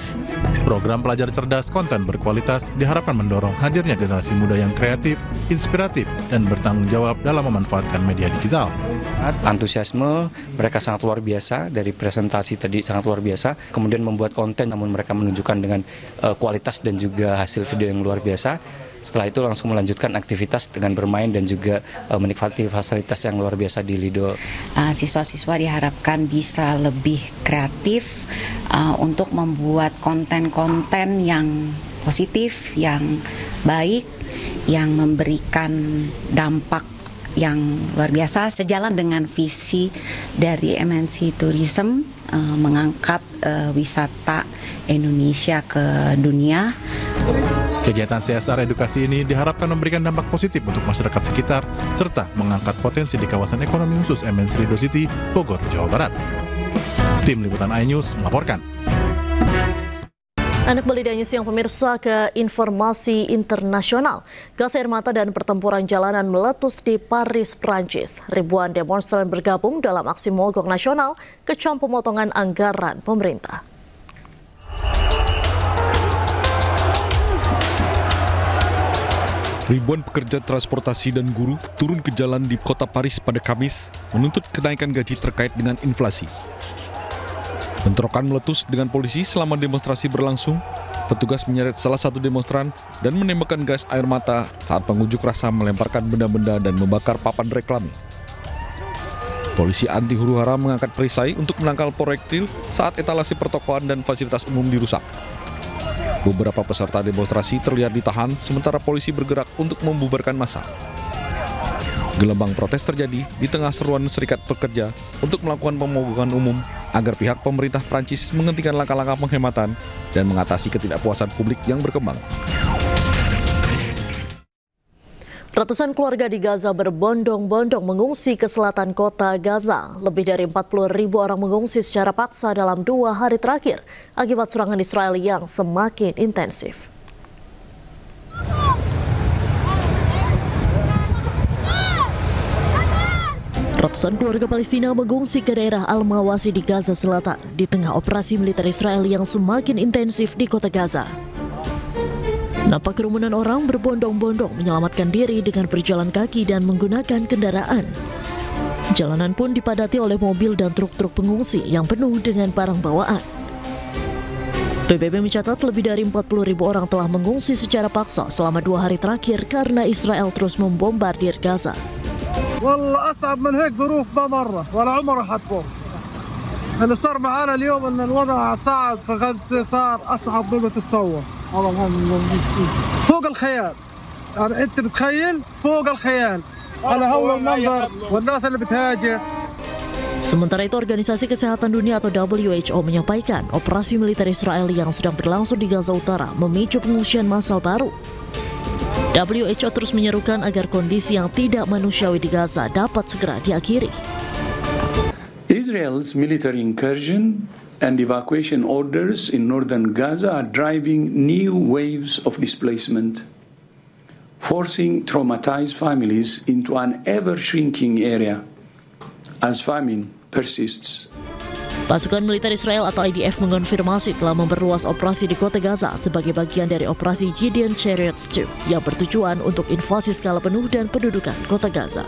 Program Pelajar Cerdas Konten Berkualitas diharapkan mendorong hadirnya generasi muda yang kreatif, inspiratif, dan bertanggung jawab dalam memanfaatkan media digital. Antusiasme mereka sangat luar biasa, dari presentasi tadi sangat luar biasa, kemudian membuat konten namun mereka menunjukkan dengan kualitas dan juga hasil video yang luar biasa. Setelah itu langsung melanjutkan aktivitas dengan bermain dan juga menikmati fasilitas yang luar biasa di Lido. Siswa-siswa diharapkan bisa lebih kreatif untuk membuat konten-konten yang positif, yang baik, yang memberikan dampak yang luar biasa, sejalan dengan visi dari MNC Tourism mengangkat wisata Indonesia ke dunia. Kegiatan CSR edukasi ini diharapkan memberikan dampak positif untuk masyarakat sekitar serta mengangkat potensi di kawasan ekonomi khusus MNC Lido City, Bogor, Jawa Barat. Tim Liputan iNews melaporkan. Anda kembali di iNews yang pemirsa ke informasi internasional. Gas air mata dan pertempuran jalanan meletus di Paris, Prancis. Ribuan demonstran bergabung dalam aksi mogok nasional kecam pemotongan anggaran pemerintah. Ribuan pekerja transportasi dan guru turun ke jalan di kota Paris pada Kamis menuntut kenaikan gaji terkait dengan inflasi. Bentrokan meletus dengan polisi selama demonstrasi berlangsung. Petugas menyeret salah satu demonstran dan menembakkan gas air mata saat pengunjuk rasa melemparkan benda-benda dan membakar papan reklame. Polisi anti huru-hara mengangkat perisai untuk menangkal proyektil saat etalase pertokoan dan fasilitas umum dirusak. Beberapa peserta demonstrasi terlihat ditahan sementara polisi bergerak untuk membubarkan massa. Gelombang protes terjadi di tengah seruan serikat pekerja untuk melakukan pemogokan umum agar pihak pemerintah Prancis menghentikan langkah-langkah penghematan dan mengatasi ketidakpuasan publik yang berkembang. Ratusan keluarga di Gaza berbondong-bondong mengungsi ke selatan kota Gaza. Lebih dari 40.000 orang mengungsi secara paksa dalam 2 hari terakhir akibat serangan Israel yang semakin intensif. Ratusan keluarga Palestina mengungsi ke daerah Al-Mawasi di Gaza Selatan di tengah operasi militer Israel yang semakin intensif di kota Gaza. Nampak kerumunan orang berbondong-bondong menyelamatkan diri dengan berjalan kaki dan menggunakan kendaraan. Jalanan pun dipadati oleh mobil dan truk-truk pengungsi yang penuh dengan barang bawaan. PBB mencatat lebih dari 40.000 orang telah mengungsi secara paksa selama 2 hari terakhir karena Israel terus membombardir Gaza. والله أصعب من هيك ظروف ما مرة ولا عمره حتكون. اللي صار معنا اليوم إن الوضع صعب في غزة صار أصعب مما تتصور. فوق الخيال. يعني أنت بتخيل فوق الخيال. على هول المنظر والناس اللي بتهاجر. Sementara itu, Organisasi Kesehatan Dunia atau WHO menyampaikan operasi militer Israel yang sedang berlangsung di Gaza Utara memicu pengungsian massal baru. WHO terus menyerukan agar kondisi yang tidak manusiawi di Gaza dapat segera diakhiri. Israel's military incursion and evacuation orders in northern Gaza are driving new waves of displacement, forcing traumatized families into an ever-shrinking area as famine persists. Pasukan militer Israel atau IDF mengonfirmasi telah memperluas operasi di kota Gaza sebagai bagian dari operasi Gideon Chariots II yang bertujuan untuk invasi skala penuh dan pendudukan kota Gaza.